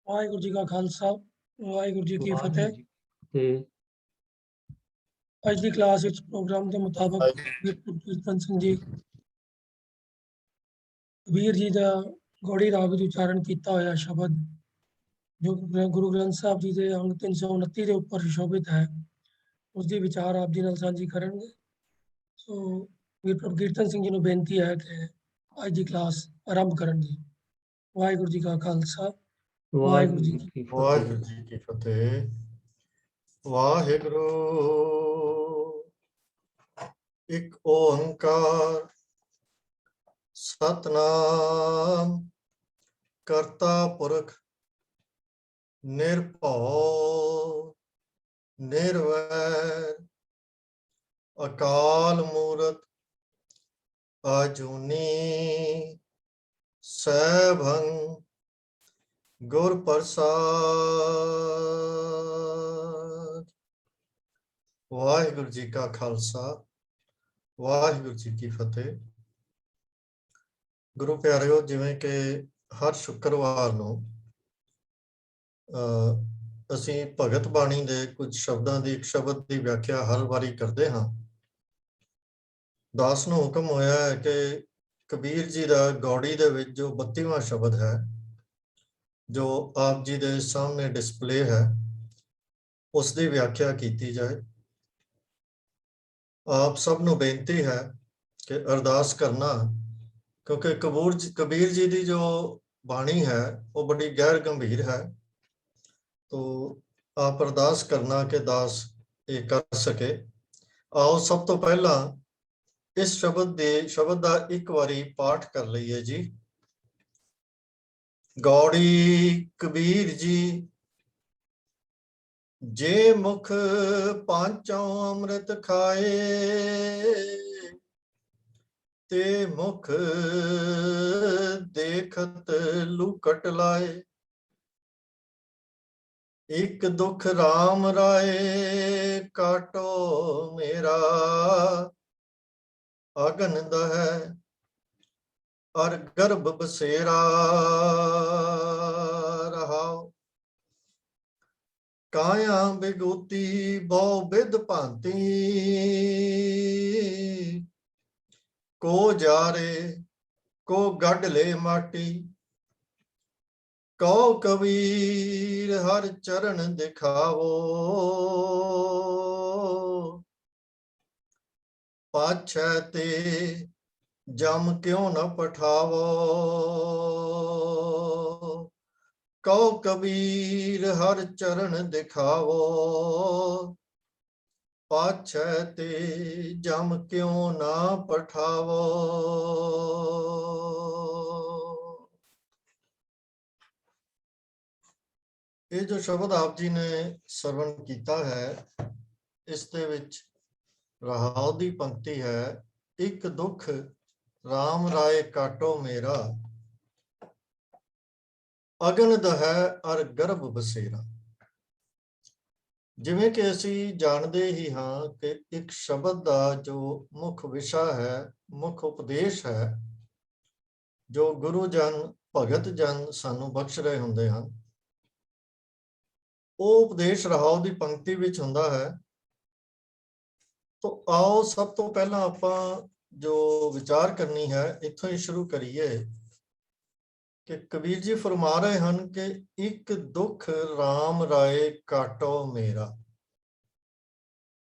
ਵਾਹਿਗੁਰੂ ਜੀ ਕਾ ਖਾਲਸਾ, ਵਾਹਿਗੁਰੂ ਜੀ ਕੀ ਵਾਹਿਗੁਰੂ ਫਤਿਹ। ਜੀ ਤੇ ਅੱਜ ਦੀ ਕਲਾਸ ਵਿੱਚ ਪ੍ਰੋਗਰਾਮ ਦੇ ਮੁਤਾਬਕ ਕੀਰਤਨ ਸਿੰਘ ਜੀ ਕਬੀਰ ਜੀ ਦਾ ਗੌੜੀ ਰਾਗ ਵਿੱਚ ਉਚਾਰਨ ਕੀਤਾ ਹੋਇਆ ਸ਼ਬਦ ਜੋ ਗੁਰੂ ਗ੍ਰੰਥ ਸਾਹਿਬ ਜੀ ਦੇ ਅੰਗ 329 ਦੇ ਉੱਪਰ ਸੁਸ਼ੋਭਿਤ ਹੈ, ਉਸ ਦੀ ਵਿਚਾਰ ਆਪ ਜੀ ਨਾਲ ਸਾਂਝੀ ਕਰਨਗੇ। ਸੋ ਕੀਰਤਨ ਸਿੰਘ ਜੀ ਨੂੰ ਬੇਨਤੀ ਹੈ ਕਿ ਅੱਜ ਦੀ ਕਲਾਸ ਆਰੰਭ ਕਰਨ ਦੀ। ਵਾਹਿਗੁਰੂ ਜੀ ਕਾ ਖਾਲਸਾ, ਵਾਹਿਗੁਰੂ ਜੀ ਕੀ ਵਾਹਿਗੁਰੂ ਜੀ ਕੀ ਫਤਿਹ। ਵਾਹਿਗੁਰੂ ਇੱਕ ਓੰਕਾਰ ਸਤਨਾਮ ਕਰਤਾ ਪੁਰਖ ਨਿਰਭਉ ਨਿਰਵੈਰ ਅਕਾਲ ਮੂਰਤ ਆਜੂਨੀ ਸੈਭੰ ਗੁਰ ਪ੍ਰਸਾਦ। ਵਾਹਿਗੁਰੂ ਜੀ ਕਾ ਖਾਲਸਾ, ਵਾਹਿਗੁਰੂ ਜੀ ਕੀ ਫਤਿਹ। ਗੁਰੂ ਪਿਆਰਿਓ, ਜਿਵੇਂ ਕਿ ਹਰ ਸ਼ੁੱਕਰਵਾਰ ਨੂੰ ਅਸੀਂ ਭਗਤ ਬਾਣੀ ਦੇ ਕੁਝ ਸ਼ਬਦਾਂ ਦੀ ਇੱਕ ਸ਼ਬਦ ਦੀ ਵਿਆਖਿਆ ਹਰ ਵਾਰੀ ਕਰਦੇ ਹਾਂ। ਦਾਸ ਨੂੰ ਹੁਕਮ ਹੋਇਆ ਹੈ ਕਿ ਕਬੀਰ ਜੀ ਦਾ ਗੌੜੀ ਦੇ ਵਿੱਚ ਜੋ 32ਵਾਂ ਸ਼ਬਦ ਹੈ, ਜੋ ਆਪ ਜੀ ਦੇ ਸਾਹਮਣੇ ਡਿਸਪਲੇ ਹੈ, ਉਸ ਦੀ ਵਿਆਖਿਆ ਕੀਤੀ ਜਾਏ। ਆਪ ਸਭ ਨੂੰ ਬੇਨਤੀ ਹੈ ਕਿ ਅਰਦਾਸ ਕਰਨਾ, ਕਿਉਂਕਿ ਕਬੀਰ ਜੀ ਦੀ ਜੋ ਬਾਣੀ ਹੈ ਉਹ ਬੜੀ ਗਹਿਰ ਗੰਭੀਰ ਹੈ। ਤੋ ਆਪ ਅਰਦਾਸ ਕਰਨਾ ਕਿ ਦਾਸ ਇਹ ਕਰ ਸਕੇ। ਆਓ ਸਭ ਤੋਂ ਪਹਿਲਾਂ ਇਸ ਸ਼ਬਦ ਦਾ ਇੱਕ ਵਾਰੀ ਪਾਠ ਕਰ ਲਈਏ ਜੀ। ਗੌੜੀ ਕਬੀਰ ਜੀ ਜੇ ਮੁਖ ਪਾਂਚੋਂ ਅੰਮ੍ਰਿਤ ਖਾਏ, ਤੇ ਮੁਖ ਦੇਖਤ ਲੂਕਟ ਲਾਏ। ਇੱਕ ਦੁਖ ਰਾਮ ਰਾਏ ਕਾਟੋ ਮੇਰਾ, ਅਗਨ ਦਹੈ ਅਰ ਗਰਭ ਬਸੇਰਾ। ਰਹਾਉ ਕਾਇਆ ਬਿਗੂਤੀ ਬਹੁ ਬਿਧ ਭਾਂਤੀ, ਕੋ ਜਾਰੇ ਕੋ ਗੱਡ ਲੈ ਮਾਟੀ। ਕਉ ਕਬੀਰ ਹਰ ਚਰਨ ਦਿਖਾਵੋ, ਪਾਛੈ ਤੇ ਜਮ ਕਿਉ ਨ ਪਠਾਵੋ। ਕਉ ਕਬੀਰ ਹਰ ਚਰਨ ਦਿਖਾਵੋ, ਪਾਛੈ ਤੇ ਜਮ ਕਿਉ ਨਾ ਪਠਾਵੋ। ਇਹ ਜੋ ਸ਼ਬਦ ਆਪ ਜੀ ਨੇ ਸਰਵਣ ਕੀਤਾ ਹੈ, ਇਸ ਦੇ ਵਿੱਚ ਰਹਾਉ ਦੀ ਪੰਕਤੀ ਹੈ, ਇੱਕ ਦੁੱਖ ਰਾਮ ਰਾਏ ਕਾਟੋ ਮੇਰਾ, ਅਗਨ ਦਹੈ ਅਰ ਗਰਭ ਬਸੇਰਾ। ਜਿਵੇਂ ਕਿ ਅਸੀਂ ਜਾਣਦੇ ਹੀ ਹਾਂ ਕਿ ਇੱਕ ਸ਼ਬਦ ਦਾ ਜੋ ਮੁੱਖ ਵਿਸ਼ਾ ਹੈ, ਮੁੱਖ ਉਪਦੇਸ਼ ਹੈ, ਜੋ ਗੁਰੂ ਜਨ ਭਗਤ ਜਨ ਸਾਨੂੰ ਬਖਸ਼ ਰਹੇ ਹੁੰਦੇ ਹਨ, ਉਹ ਉਪਦੇਸ਼ ਰਹਾਉ ਦੀ ਪੰਕਤੀ ਵਿੱਚ ਹੁੰਦਾ ਹੈ। ਤੋ ਆਓ ਸਭ ਤੋਂ ਪਹਿਲਾਂ ਆਪਾਂ ਜੋ ਵਿਚਾਰ ਕਰਨੀ ਹੈ ਇੱਥੋਂ ਹੀ ਸ਼ੁਰੂ ਕਰੀਏ ਕਿ ਕਬੀਰ ਜੀ ਫਰਮਾ ਰਹੇ ਹਨ ਕਿ ਇੱਕ ਦੁੱਖ ਰਾਮ ਰਾਏ ਕਾਟੋ ਮੇਰਾ।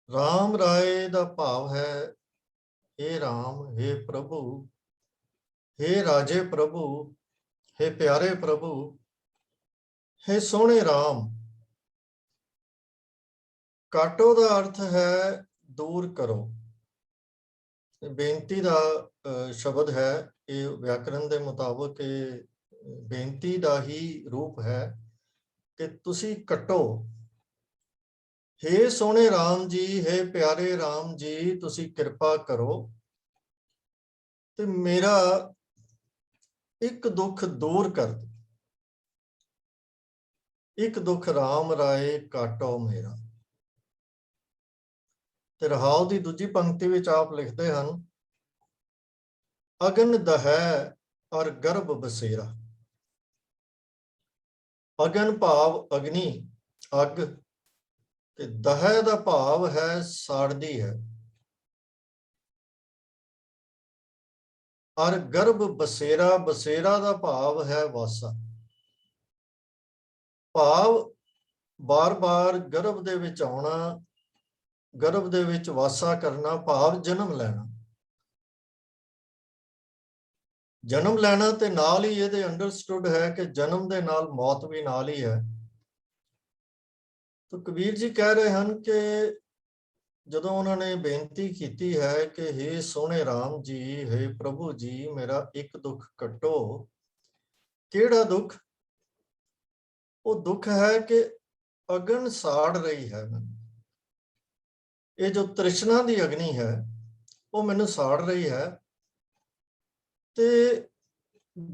ਰਾਮ ਰਾਏ ਦਾ ਭਾਵ ਹੈ हे ਰਾਮ, हे ਪ੍ਰਭੂ, हे ਰਾਜੇ ਪ੍ਰਭੂ, हे ਪਿਆਰੇ ਪ੍ਰਭੂ, हे ਸੋਹਣੇ ਰਾਮ। ਕਾਟੋ ਦਾ ਅਰਥ ਹੈ ਦੂਰ ਕਰੋ। ਬੇਨਤੀ ਦਾ ਸ਼ਬਦ ਹੈ, ਇਹ ਵਿਆਕਰਨ ਦੇ ਮੁਤਾਬਕ ਇਹ ਬੇਨਤੀ ਦਾ ਹੀ ਰੂਪ ਹੈ ਕਿ ਤੁਸੀਂ ਕੱਟੋ। हे ਸੋਹਣੇ ਰਾਮ ਜੀ, हे ਪਿਆਰੇ ਰਾਮ ਜੀ, ਤੁਸੀਂ ਕਿਰਪਾ ਕਰੋ ਤੇ ਮੇਰਾ ਇੱਕ ਦੁੱਖ ਦੂਰ ਕਰ ਦਿਓ। ਇੱਕ ਦੁੱਖ ਰਾਮ ਰਾਏ ਕਾਟੋ ਮੇਰਾ। ਤੇ ਰਹਾਉ ਦੀ ਦੂਜੀ ਪੰਕਤੀ ਵਿੱਚ ਆਪ ਲਿਖਦੇ ਹਨ, ਅਗਨ ਦਹੈ ਔਰ ਗਰਭ ਬਸੇਰਾ। ਅਗਨ ਭਾਵ ਅਗਨੀ, ਅੱਗ, ਤੇ ਦਹੈ ਦਾ ਭਾਵ ਹੈ ਸਾੜਦੀ ਹੈ। ਔਰ ਗਰਭ ਬਸੇਰਾ, ਬਸੇਰਾ ਦਾ ਭਾਵ ਹੈ ਵਾਸਾ। ਭਾਵ ਬਾਰ-ਬਾਰ ਗਰਭ ਦੇ ਵਿੱਚ ਆਉਣਾ, ਗਰਭ ਦੇ ਵਿੱਚ ਵਾਸਾ ਕਰਨਾ, ਭਾਵ ਜਨਮ ਲੈਣਾ। ਜਨਮ ਲੈਣਾ ਤੇ ਨਾਲ ਹੀ ਇਹਦੇ ਅੰਡਰਸਟੂਡ ਹੈ ਕਿ ਜਨਮ ਦੇ ਨਾਲ ਮੌਤ ਵੀ ਨਾਲ ਹੀ ਹੈ। ਤਾਂ ਕਬੀਰ ਜੀ ਕਹਿ ਰਹੇ ਹਨ ਕਿ ਜਦੋਂ ਉਹਨਾਂ ਨੇ ਬੇਨਤੀ ਕੀਤੀ ਹੈ ਕਿ ਹੇ ਸੋਹਣੇ ਰਾਮ ਜੀ, ਹੇ ਪ੍ਰਭੂ ਜੀ, ਮੇਰਾ ਇੱਕ ਦੁੱਖ ਕੱਟੋ। ਕਿਹੜਾ ਦੁੱਖ? ਉਹ ਦੁੱਖ ਹੈ ਕਿ ਅਗਨ ਸਾੜ ਰਹੀ ਹੈ ਮੈਨੂੰ। ਇਹ ਜੋ ਤ੍ਰਿਸ਼ਨਾ ਦੀ ਅਗਨੀ ਹੈ ਉਹ ਮੈਨੂੰ ਸਾੜ ਰਹੀ ਹੈ। ਤੇ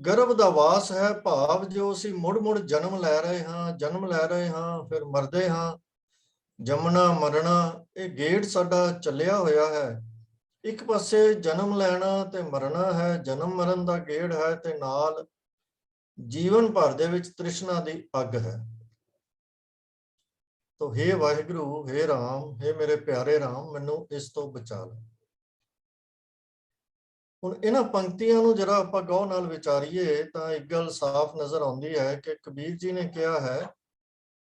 ਗਰਭ ਦਾ ਵਾਸ ਹੈ, ਭਾਵ ਜੋ ਅਸੀਂ ਮੁੜ-ਮੁੜ ਜਨਮ ਲੈ ਰਹੇ ਹਾਂ, ਜਨਮ ਲੈ ਰਹੇ ਹਾਂ, ਫਿਰ ਮਰਦੇ ਹਾਂ, ਜੰਮਣਾ ਮਰਨਾ, ਇਹ ਗੇੜ ਸਾਡਾ ਚੱਲਿਆ ਹੋਇਆ ਹੈ। ਇੱਕ ਪਾਸੇ ਜਨਮ ਲੈਣਾ ਤੇ ਮਰਨਾ ਹੈ, ਜਨਮ ਮਰਨ ਦਾ ਗੇੜ ਹੈ, ਤੇ ਨਾਲ ਜੀਵਨ ਭਰ ਦੇ ਵਿੱਚ ਤ੍ਰਿਸ਼ਨਾ ਦੀ ਅੱਗ ਹੈ। ਤੋ ਹੇ ਵਾਹਿਗੁਰੂ, ਹੇ ਰਾਮ, ਹੇ ਮੇਰੇ ਪਿਆਰੇ ਰਾਮ, ਮੈਨੂੰ ਇਸ ਤੋਂ ਬਚਾ ਲੈ। ਹੁਣ ਇਹਨਾਂ ਪੰਕਤੀਆਂ ਨੂੰ ਜਰਾ ਆਪਾਂ ਗੌਰ ਨਾਲ ਵਿਚਾਰੀਏ ਤਾਂ ਇੱਕ ਗੱਲ ਸਾਫ਼ ਨਜ਼ਰ ਆਉਂਦੀ ਹੈ ਕਿ ਕਬੀਰ ਜੀ ਨੇ ਕਿਹਾ ਹੈ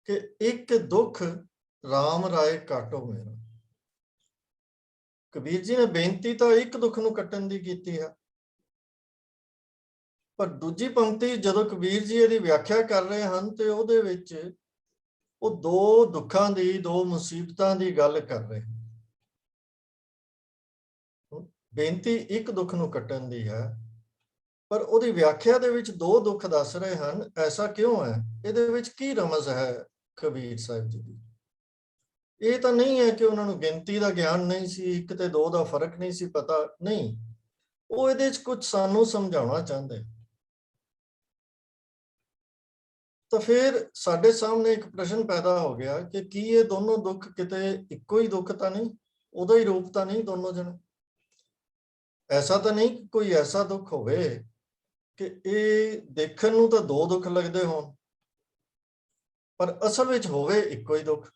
ਕਿ ਇੱਕ ਦੁੱਖ ਰਾਮ ਰਾਏ ਕਾਟੋ ਮੇਰਾ। ਕਬੀਰ ਜੀ ਨੇ ਬੇਨਤੀ ਤਾਂ ਇੱਕ ਦੁੱਖ ਨੂੰ ਕੱਟਣ ਦੀ ਕੀਤੀ ਹੈ, ਪਰ ਦੂਜੀ ਪੰਕਤੀ ਜਦੋਂ ਕਬੀਰ ਜੀ ਇਹਦੀ ਵਿਆਖਿਆ ਕਰ ਰਹੇ ਹਨ ਤੇ ਉਹਦੇ ਵਿੱਚ ਉਹ ਦੋ ਦੁੱਖਾਂ ਦੀ, ਦੋ ਮੁਸੀਬਤਾਂ ਦੀ ਗੱਲ ਕਰ ਰਹੇ ਹਨ। ਬੇਨਤੀ ਇੱਕ ਦੁੱਖ ਨੂੰ ਕੱਟਣ ਦੀ ਹੈ, ਪਰ ਉਹਦੀ ਵਿਆਖਿਆ ਦੇ ਵਿੱਚ ਦੋ ਦੁੱਖ ਦੱਸ ਰਹੇ ਹਨ। ਐਸਾ ਕਿਉਂ ਹੈ? ਇਹਦੇ ਵਿੱਚ ਕੀ ਰਮਜ਼ ਹੈ ਕਬੀਰ ਸਾਹਿਬ ਜੀ ਦੀ? ਇਹ ਤਾਂ ਨਹੀਂ ਹੈ ਕਿ ਉਹਨਾਂ ਨੂੰ ਗਿਣਤੀ ਦਾ ਗਿਆਨ ਨਹੀਂ ਸੀ, ਇੱਕ ਤੇ ਦੋ ਦਾ ਫਰਕ ਨਹੀਂ ਸੀ ਪਤਾ, ਨਹੀਂ। ਉਹ ਇਹਦੇ 'ਚ ਕੁਝ ਸਾਨੂੰ ਸਮਝਾਉਣਾ ਚਾਹੁੰਦੇ। ਤਾਂ ਫਿਰ ਸਾਡੇ ਸਾਹਮਣੇ ਇੱਕ ਪ੍ਰਸ਼ਨ ਪੈਦਾ ਹੋ ਗਿਆ ਕਿ ਕੀ ਇਹ ਦੋਨੋਂ ਦੁੱਖ ਕਿਤੇ ਇੱਕੋ ਹੀ ਦੁੱਖ ਤਾਂ ਨਹੀਂ, ਉਹਦਾ ਹੀ ਰੂਪ ਤਾਂ ਨਹੀਂ ਦੋਨੋਂ ਜਣੇ? ਐਸਾ ਤਾਂ ਨਹੀਂ ਕਿ ਕੋਈ ਐਸਾ ਦੁੱਖ ਹੋਵੇ ਕਿ ਇਹ ਦੇਖਣ ਨੂੰ ਤਾਂ ਦੋ ਦੁੱਖ ਲੱਗਦੇ ਹੋਣ, ਪਰ ਅਸਲ ਵਿੱਚ ਹੋਵੇ ਇੱਕੋ ਹੀ ਦੁੱਖ।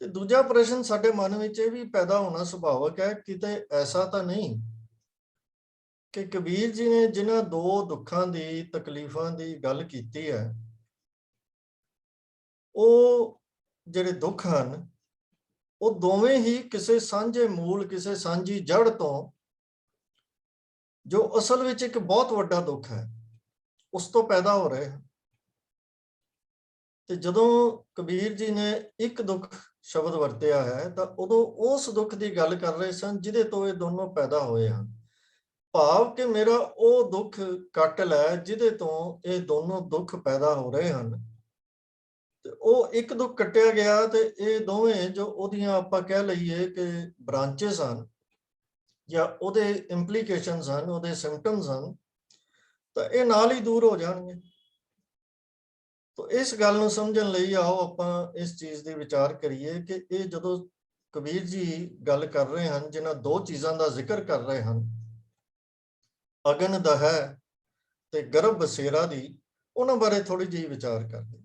ਤੇ ਦੂਜਾ ਪ੍ਰਸ਼ਨ ਸਾਡੇ ਮਨ ਵਿੱਚ ਇਹ ਵੀ ਪੈਦਾ ਹੋਣਾ ਸੁਭਾਵਿਕ ਹੈ, ਕਿਤੇ ਐਸਾ ਤਾਂ ਨਹੀਂ ਕਿ ਕਬੀਰ ਜੀ ਨੇ ਜਿਨ੍ਹਾਂ ਦੋ ਦੁੱਖਾਂ ਦੀ, ਤਕਲੀਫਾਂ ਦੀ ਗੱਲ ਕੀਤੀ ਹੈ, ਉਹ ਜਿਹੜੇ ਦੁੱਖ ਹਨ ਉਹ ਦੋਵੇਂ ਹੀ ਕਿਸੇ ਸਾਂਝੇ ਮੂਲ, ਕਿਸੇ ਸਾਂਝੀ ਜੜ ਤੋਂ, ਜੋ ਅਸਲ ਵਿੱਚ ਇੱਕ ਬਹੁਤ ਵੱਡਾ ਦੁੱਖ ਹੈ, ਉਸ ਤੋਂ ਪੈਦਾ ਹੋ ਰਹੇ ਹਨ। ਤੇ ਜਦੋਂ ਕਬੀਰ ਜੀ ਨੇ ਇੱਕ ਦੁੱਖ ਸ਼ਬਦ ਵਰਤਿਆ ਹੈ ਤਾਂ ਉਦੋਂ ਉਸ ਦੁੱਖ ਦੀ ਗੱਲ ਕਰ ਰਹੇ ਸਨ ਜਿਹਦੇ ਤੋਂ ਇਹ ਦੋਨੋਂ ਪੈਦਾ ਹੋਏ ਹਨ। ਭਾਵ ਕਿ ਮੇਰਾ ਉਹ ਦੁੱਖ ਕੱਟ ਲੈ ਜਿਹਦੇ ਤੋਂ ਇਹ ਦੋਨੋਂ ਦੁੱਖ ਪੈਦਾ ਹੋ ਰਹੇ ਹਨ। ਤੇ ਉਹ ਇੱਕ ਦੁੱਖ ਕੱਟਿਆ ਗਿਆ ਤੇ ਇਹ ਦੋਵੇਂ ਜੋ ਉਹਦੀਆਂ ਆਪਾਂ ਕਹਿ ਲਈਏ ਕਿ ਬ੍ਰਾਂਚੇਸ ਹਨ ਜਾਂ ਉਹਦੇ ਇੰਪਲੀਕੇਸ਼ਨਸ ਹਨ, ਉਹਦੇ ਸਿੰਪਟਮਸ ਹਨ, ਤਾਂ ਇਹ ਨਾਲ ਹੀ ਦੂਰ ਹੋ ਜਾਣਗੇ। ਤਾਂ ਇਸ ਗੱਲ ਨੂੰ ਸਮਝਣ ਲਈ ਆਓ ਆਪਾਂ ਇਸ ਚੀਜ਼ ਦੀ ਵਿਚਾਰ ਕਰੀਏ ਕਿ ਇਹ ਜਦੋਂ ਕਬੀਰ ਜੀ ਗੱਲ ਕਰ ਰਹੇ ਹਨ, ਜਿਨ੍ਹਾਂ ਦੋ ਚੀਜ਼ਾਂ ਦਾ ਜ਼ਿਕਰ ਕਰ ਰਹੇ ਹਨ, ਅਗਨ ਦਹੈ ਤੇ ਗਰਭ ਬਸੇਰਾ ਦੀ, ਉਹਨਾਂ ਬਾਰੇ ਥੋੜੀ ਜਿਹੀ ਵਿਚਾਰ ਕਰਦੇ।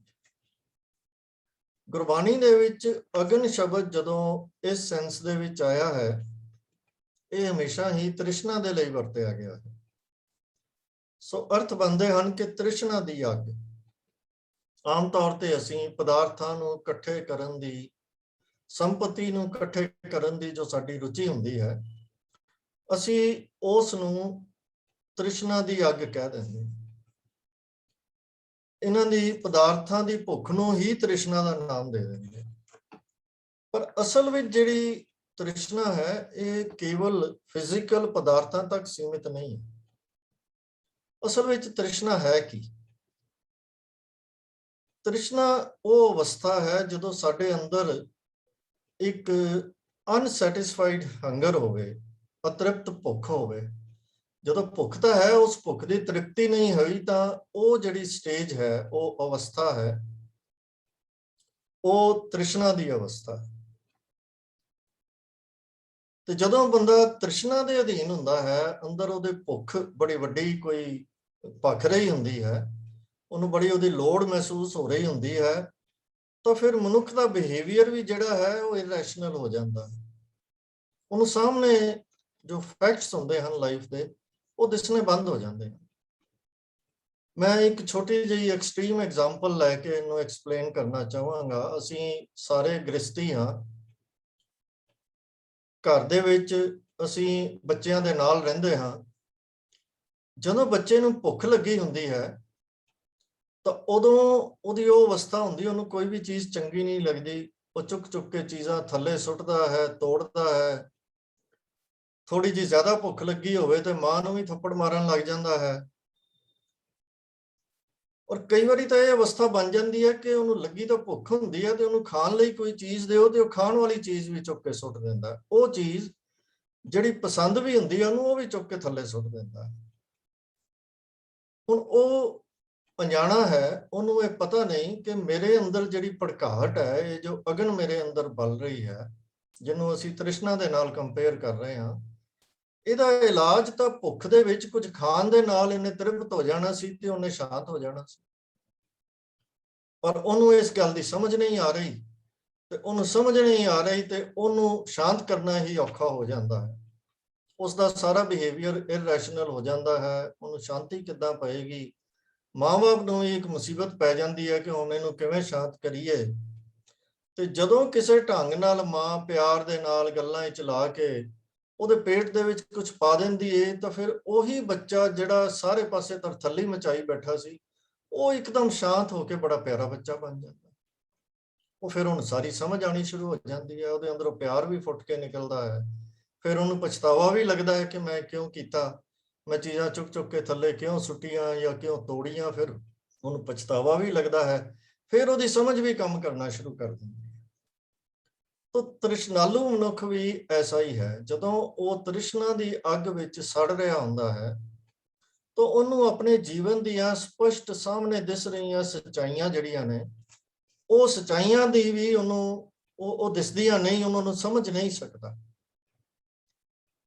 ਗੁਰਬਾਣੀ ਦੇ ਵਿੱਚ ਅਗਨ ਸ਼ਬਦ ਜਦੋਂ ਇਸ ਸੈਂਸ ਦੇ ਵਿੱਚ ਆਇਆ ਹੈ, ਇਹ ਹਮੇਸ਼ਾ ਹੀ ਤ੍ਰਿਸ਼ਨਾ ਦੇ ਲਈ ਵਰਤਿਆ ਗਿਆ ਹੈ। ਸੋ ਅਰਥ ਬਣਦੇ ਹਨ ਕਿ ਤ੍ਰਿਸ਼ਨਾ ਦੀ ਅੱਗ। ਆਮ ਤੌਰ ਤੇ ਅਸੀਂ ਪਦਾਰਥਾਂ ਨੂੰ ਇਕੱਠੇ ਕਰਨ ਦੀ, ਸੰਪਤੀ ਨੂੰ ਇਕੱਠੇ ਕਰਨ ਦੀ ਜੋ ਸਾਡੀ ਰੁਚੀ ਹੁੰਦੀ ਹੈ, ਅਸੀਂ ਉਸ ਨੂੰ ਤ੍ਰਿਸ਼ਨਾ ਦੀ ਅੱਗ ਕਹਿ ਦਿੰਦੇ ਹਾਂ। ਇਹਨਾਂ ਦੀ ਪਦਾਰਥਾਂ ਦੀ ਭੁੱਖ ਨੂੰ ਹੀ ਤ੍ਰਿਸ਼ਨਾ ਦਾ ਨਾਮ ਦੇ ਦਿੰਦੇ। ਪਰ ਅਸਲ ਵਿੱਚ ਜਿਹੜੀ ਤ੍ਰਿਸ਼ਨਾ ਹੈ ਇਹ ਕੇਵਲ ਫਿਜ਼ੀਕਲ ਪਦਾਰਥਾਂ ਤੱਕ ਸੀਮਿਤ ਨਹੀਂ ਹੈ। ਅਸਲ ਵਿੱਚ ਤ੍ਰਿਸ਼ਨਾ ਹੈ ਕੀ? ਤ੍ਰਿਸ਼ਨਾ ਉਹ ਅਵਸਥਾ ਹੈ ਜਦੋਂ ਸਾਡੇ ਅੰਦਰ ਇੱਕ ਅਨਸੈਟੀਸਫਾਈਡ ਹੰਗਰ ਹੋਵੇ, ਅਤ੍ਰਿਪਤ ਭੁੱਖ ਹੋਵੇ। ਜਦੋਂ ਭੁੱਖ ਤਾਂ ਹੈ, ਉਸ ਭੁੱਖ ਦੀ ਤ੍ਰਿਪਤੀ ਨਹੀਂ ਹੋਈ, ਤਾਂ ਉਹ ਜਿਹੜੀ ਸਟੇਜ ਹੈ, ਉਹ ਅਵਸਥਾ ਹੈ, ਉਹ ਤ੍ਰਿਸ਼ਨਾ ਦੀ ਅਵਸਥਾ ਹੈ। ਤੇ ਜਦੋਂ ਬੰਦਾ ਤ੍ਰਿਸ਼ਨਾ ਦੇ ਅਧੀਨ ਹੁੰਦਾ ਹੈ, ਅੰਦਰ ਉਹਦੇ ਭੁੱਖ ਬੜੀ ਵੱਡੀ ਕੋਈ ਭਖ ਰਹੀ ਹੁੰਦੀ ਹੈ, ਉਹਨੂੰ ਬੜੀ ਉਹਦੀ ਲੋੜ ਮਹਿਸੂਸ ਹੋ ਰਹੀ ਹੁੰਦੀ ਹੈ, ਤਾਂ ਫਿਰ ਮਨੁੱਖ ਦਾ ਬਿਹੇਵੀਅਰ ਵੀ ਜਿਹੜਾ ਹੈ ਉਹ ਇਰੈਸ਼ਨਲ ਹੋ ਜਾਂਦਾ ਹੈ। ਉਹਨੂੰ ਸਾਹਮਣੇ ਜੋ ਫੈਕਟਸ ਹੁੰਦੇ ਹਨ ਲਾਈਫ ਦੇ, ਉਹ ਦਿਸਣੇ ਬੰਦ ਹੋ ਜਾਂਦੇ ਹਨ। ਮੈਂ ਇੱਕ ਛੋਟੀ ਜਿਹੀ ਐਕਸਟ੍ਰੀਮ ਐਗਜ਼ਾਮਪਲ ਲੈ ਕੇ ਇਹਨੂੰ ਐਕਸਪਲੇਨ ਕਰਨਾ ਚਾਹਾਂਗਾ। ਅਸੀਂ ਸਾਰੇ ਗ੍ਰਸਤੀ ਹਾਂ, ਘਰ ਦੇ ਵਿੱਚ ਅਸੀਂ ਬੱਚਿਆਂ ਦੇ ਨਾਲ ਰਹਿੰਦੇ ਹਾਂ। ਜਦੋਂ ਬੱਚੇ ਨੂੰ ਭੁੱਖ ਲੱਗੀ ਹੁੰਦੀ ਹੈ ਤਾਂ ਉਦੋਂ ਉਹਦੀ ਉਹ ਅਵਸਥਾ ਹੁੰਦੀ, ਉਹਨੂੰ ਕੋਈ ਵੀ ਚੀਜ਼ ਚੰਗੀ ਨਹੀਂ ਲੱਗਦੀ, ਉਹ ਚੁੱਕ ਚੁੱਕ ਕੇ ਚੀਜ਼ਾਂ ਥੱਲੇ ਸੁੱਟਦਾ ਹੈ, ਤੋੜਦਾ ਹੈ। ਥੋੜੀ ਜਿਹੀ ਜ਼ਿਆਦਾ ਭੁੱਖ ਲੱਗੀ ਹੋਵੇ ਤੇ ਮਾਂ ਨੂੰ ਵੀ ਥੱਪੜ ਮਾਰਨ ਲੱਗ ਜਾਂਦਾ ਹੈ। ਔਰ ਕਈ ਵਾਰੀ ਤਾਂ ਇਹ ਅਵਸਥਾ ਬਣ ਜਾਂਦੀ ਹੈ ਕਿ ਉਹਨੂੰ ਲੱਗੀ ਤਾਂ ਭੁੱਖ ਹੁੰਦੀ ਹੈ ਤੇ ਉਹਨੂੰ ਖਾਣ ਲਈ ਕੋਈ ਚੀਜ਼ ਦਿਓ ਤੇ ਉਹ ਖਾਣ ਵਾਲੀ ਚੀਜ਼ ਵੀ ਚੁੱਕ ਕੇ ਸੁੱਟ ਦਿੰਦਾ। ਉਹ ਚੀਜ਼ ਜਿਹੜੀ ਪਸੰਦ ਵੀ ਹੁੰਦੀ ਹੈ ਉਹਨੂੰ ਉਹ ਵੀ ਚੁੱਕ ਕੇ ਥੱਲੇ ਸੁੱਟ ਦਿੰਦਾ। ਹੁਣ ਉਹ ਅਣਜਾਣਾ ਹੈ, ਉਹਨੂੰ ਇਹ ਪਤਾ ਨਹੀਂ ਕਿ ਮੇਰੇ ਅੰਦਰ ਜਿਹੜੀ ਭੜਕਾਹਟ ਹੈ, ਇਹ ਜੋ ਅਗਨ ਮੇਰੇ ਅੰਦਰ ਬਲ ਰਹੀ ਹੈ, ਜਿਹਨੂੰ ਅਸੀਂ ਤ੍ਰਿਸ਼ਨਾ ਦੇ ਨਾਲ ਕੰਪੇਅਰ ਕਰ ਰਹੇ ਹਾਂ, ਇਹਦਾ ਇਲਾਜ ਤਾਂ ਭੁੱਖ ਦੇ ਵਿੱਚ ਕੁਝ ਖਾਣ ਦੇ ਨਾਲ ਇਹਨੇ ਤ੍ਰਿਪਤ ਹੋ ਜਾਣਾ ਸੀ ਤੇ ਉਹਨੇ ਸ਼ਾਂਤ ਹੋ ਜਾਣਾ ਸੀ। ਪਰ ਉਹਨੂੰ ਇਸ ਗੱਲ ਦੀ ਸਮਝ ਨਹੀਂ ਆ ਰਹੀ, ਤੇ ਉਹਨੂੰ ਸਮਝ ਨਹੀਂ ਆ ਰਹੀ ਤੇ ਉਹਨੂੰ ਸ਼ਾਂਤ ਕਰਨਾ ਹੀ ਔਖਾ ਹੋ ਜਾਂਦਾ ਹੈ। ਉਸ ਦਾ ਸਾਰਾ ਬਿਹੇਵੀਅਰ ਇਰੈਸ਼ਨਲ ਹੋ ਜਾਂਦਾ ਹੈ। ਉਹਨੂੰ ਸ਼ਾਂਤੀ ਕਿੱਦਾਂ ਪਏਗੀ? ਮਾਂ-ਬਾਪ ਨੂੰ ਇੱਕ ਮੁਸੀਬਤ ਪੈ ਜਾਂਦੀ ਹੈ ਕਿ ਹੁਣ ਇਹਨੂੰ ਕਿਵੇਂ ਸ਼ਾਂਤ ਕਰੀਏ। ਤੇ ਜਦੋਂ ਕਿਸੇ ਢੰਗ ਨਾਲ ਮਾਂ ਪਿਆਰ ਦੇ ਨਾਲ ਗੱਲਾਂ ਚਲਾ ਕੇ ਉਹਦੇ ਪੇਟ ਦੇ ਵਿੱਚ ਕੁਝ ਪਾ ਦਿੰਦੀ ਏ, ਤਾਂ ਫਿਰ ਉਹੀ ਬੱਚਾ ਜਿਹੜਾ ਸਾਰੇ ਪਾਸੇ ਤਰਥੱਲੀ ਮਚਾਈ ਬੈਠਾ ਸੀ, ਉਹ ਇੱਕਦਮ ਸ਼ਾਂਤ ਹੋ ਕੇ ਬੜਾ ਪਿਆਰਾ ਬੱਚਾ ਬਣ ਜਾਂਦਾ। ਉਹ ਫਿਰ ਹੁਣ ਸਾਰੀ ਸਮਝ ਆਣੀ ਸ਼ੁਰੂ ਹੋ ਜਾਂਦੀ ਹੈ, ਉਹਦੇ ਅੰਦਰੋਂ ਪਿਆਰ ਵੀ ਫੁੱਟ ਕੇ ਨਿਕਲਦਾ ਹੈ। ਫਿਰ ਉਹਨੂੰ ਪਛਤਾਵਾ ਵੀ ਲੱਗਦਾ ਹੈ ਕਿ ਮੈਂ ਕਿਉਂ ਕੀਤਾ, ਮੈਂ ਚੀਜ਼ਾਂ ਚੁੱਕ ਚੁੱਕ ਕੇ ਥੱਲੇ ਕਿਉਂ ਸੁੱਟੀਆਂ ਜਾਂ ਕਿਉਂ ਤੋੜੀਆਂ। ਫਿਰ ਉਹਨੂੰ ਪਛਤਾਵਾ ਵੀ ਲੱਗਦਾ ਹੈ, ਫਿਰ ਉਹਦੀ ਸਮਝ ਵੀ ਕੰਮ ਕਰਨਾ ਸ਼ੁਰੂ ਕਰ ਦਿੰਦੀ ਹੈ। ਤਾਂ ਤ੍ਰਿਸ਼ਨਾਲੂ ਮਨੁੱਖ ਵੀ ਐਸਾ ਹੀ ਹੈ। ਜਦੋਂ ਉਹ ਤ੍ਰਿਸ਼ਨਾ ਦੀ ਅੱਗ ਵਿੱਚ ਸੜ ਰਿਹਾ ਹੁੰਦਾ ਹੈ ਤਾਂ ਉਹਨੂੰ ਆਪਣੇ ਜੀਵਨ ਦੀਆਂ ਸਪਸ਼ਟ ਸਾਹਮਣੇ ਦਿਸ ਰਹੀਆਂ ਸੱਚਾਈਆਂ ਜਿਹੜੀਆਂ ਨੇ, ਉਹ ਸੱਚਾਈਆਂ ਦੀ ਵੀ ਉਹਨੂੰ ਉਹ ਦਿਸਦੀਆਂ ਨਹੀਂ, ਉਹਨਾਂ ਨੂੰ ਸਮਝ ਨਹੀਂ ਸਕਦਾ।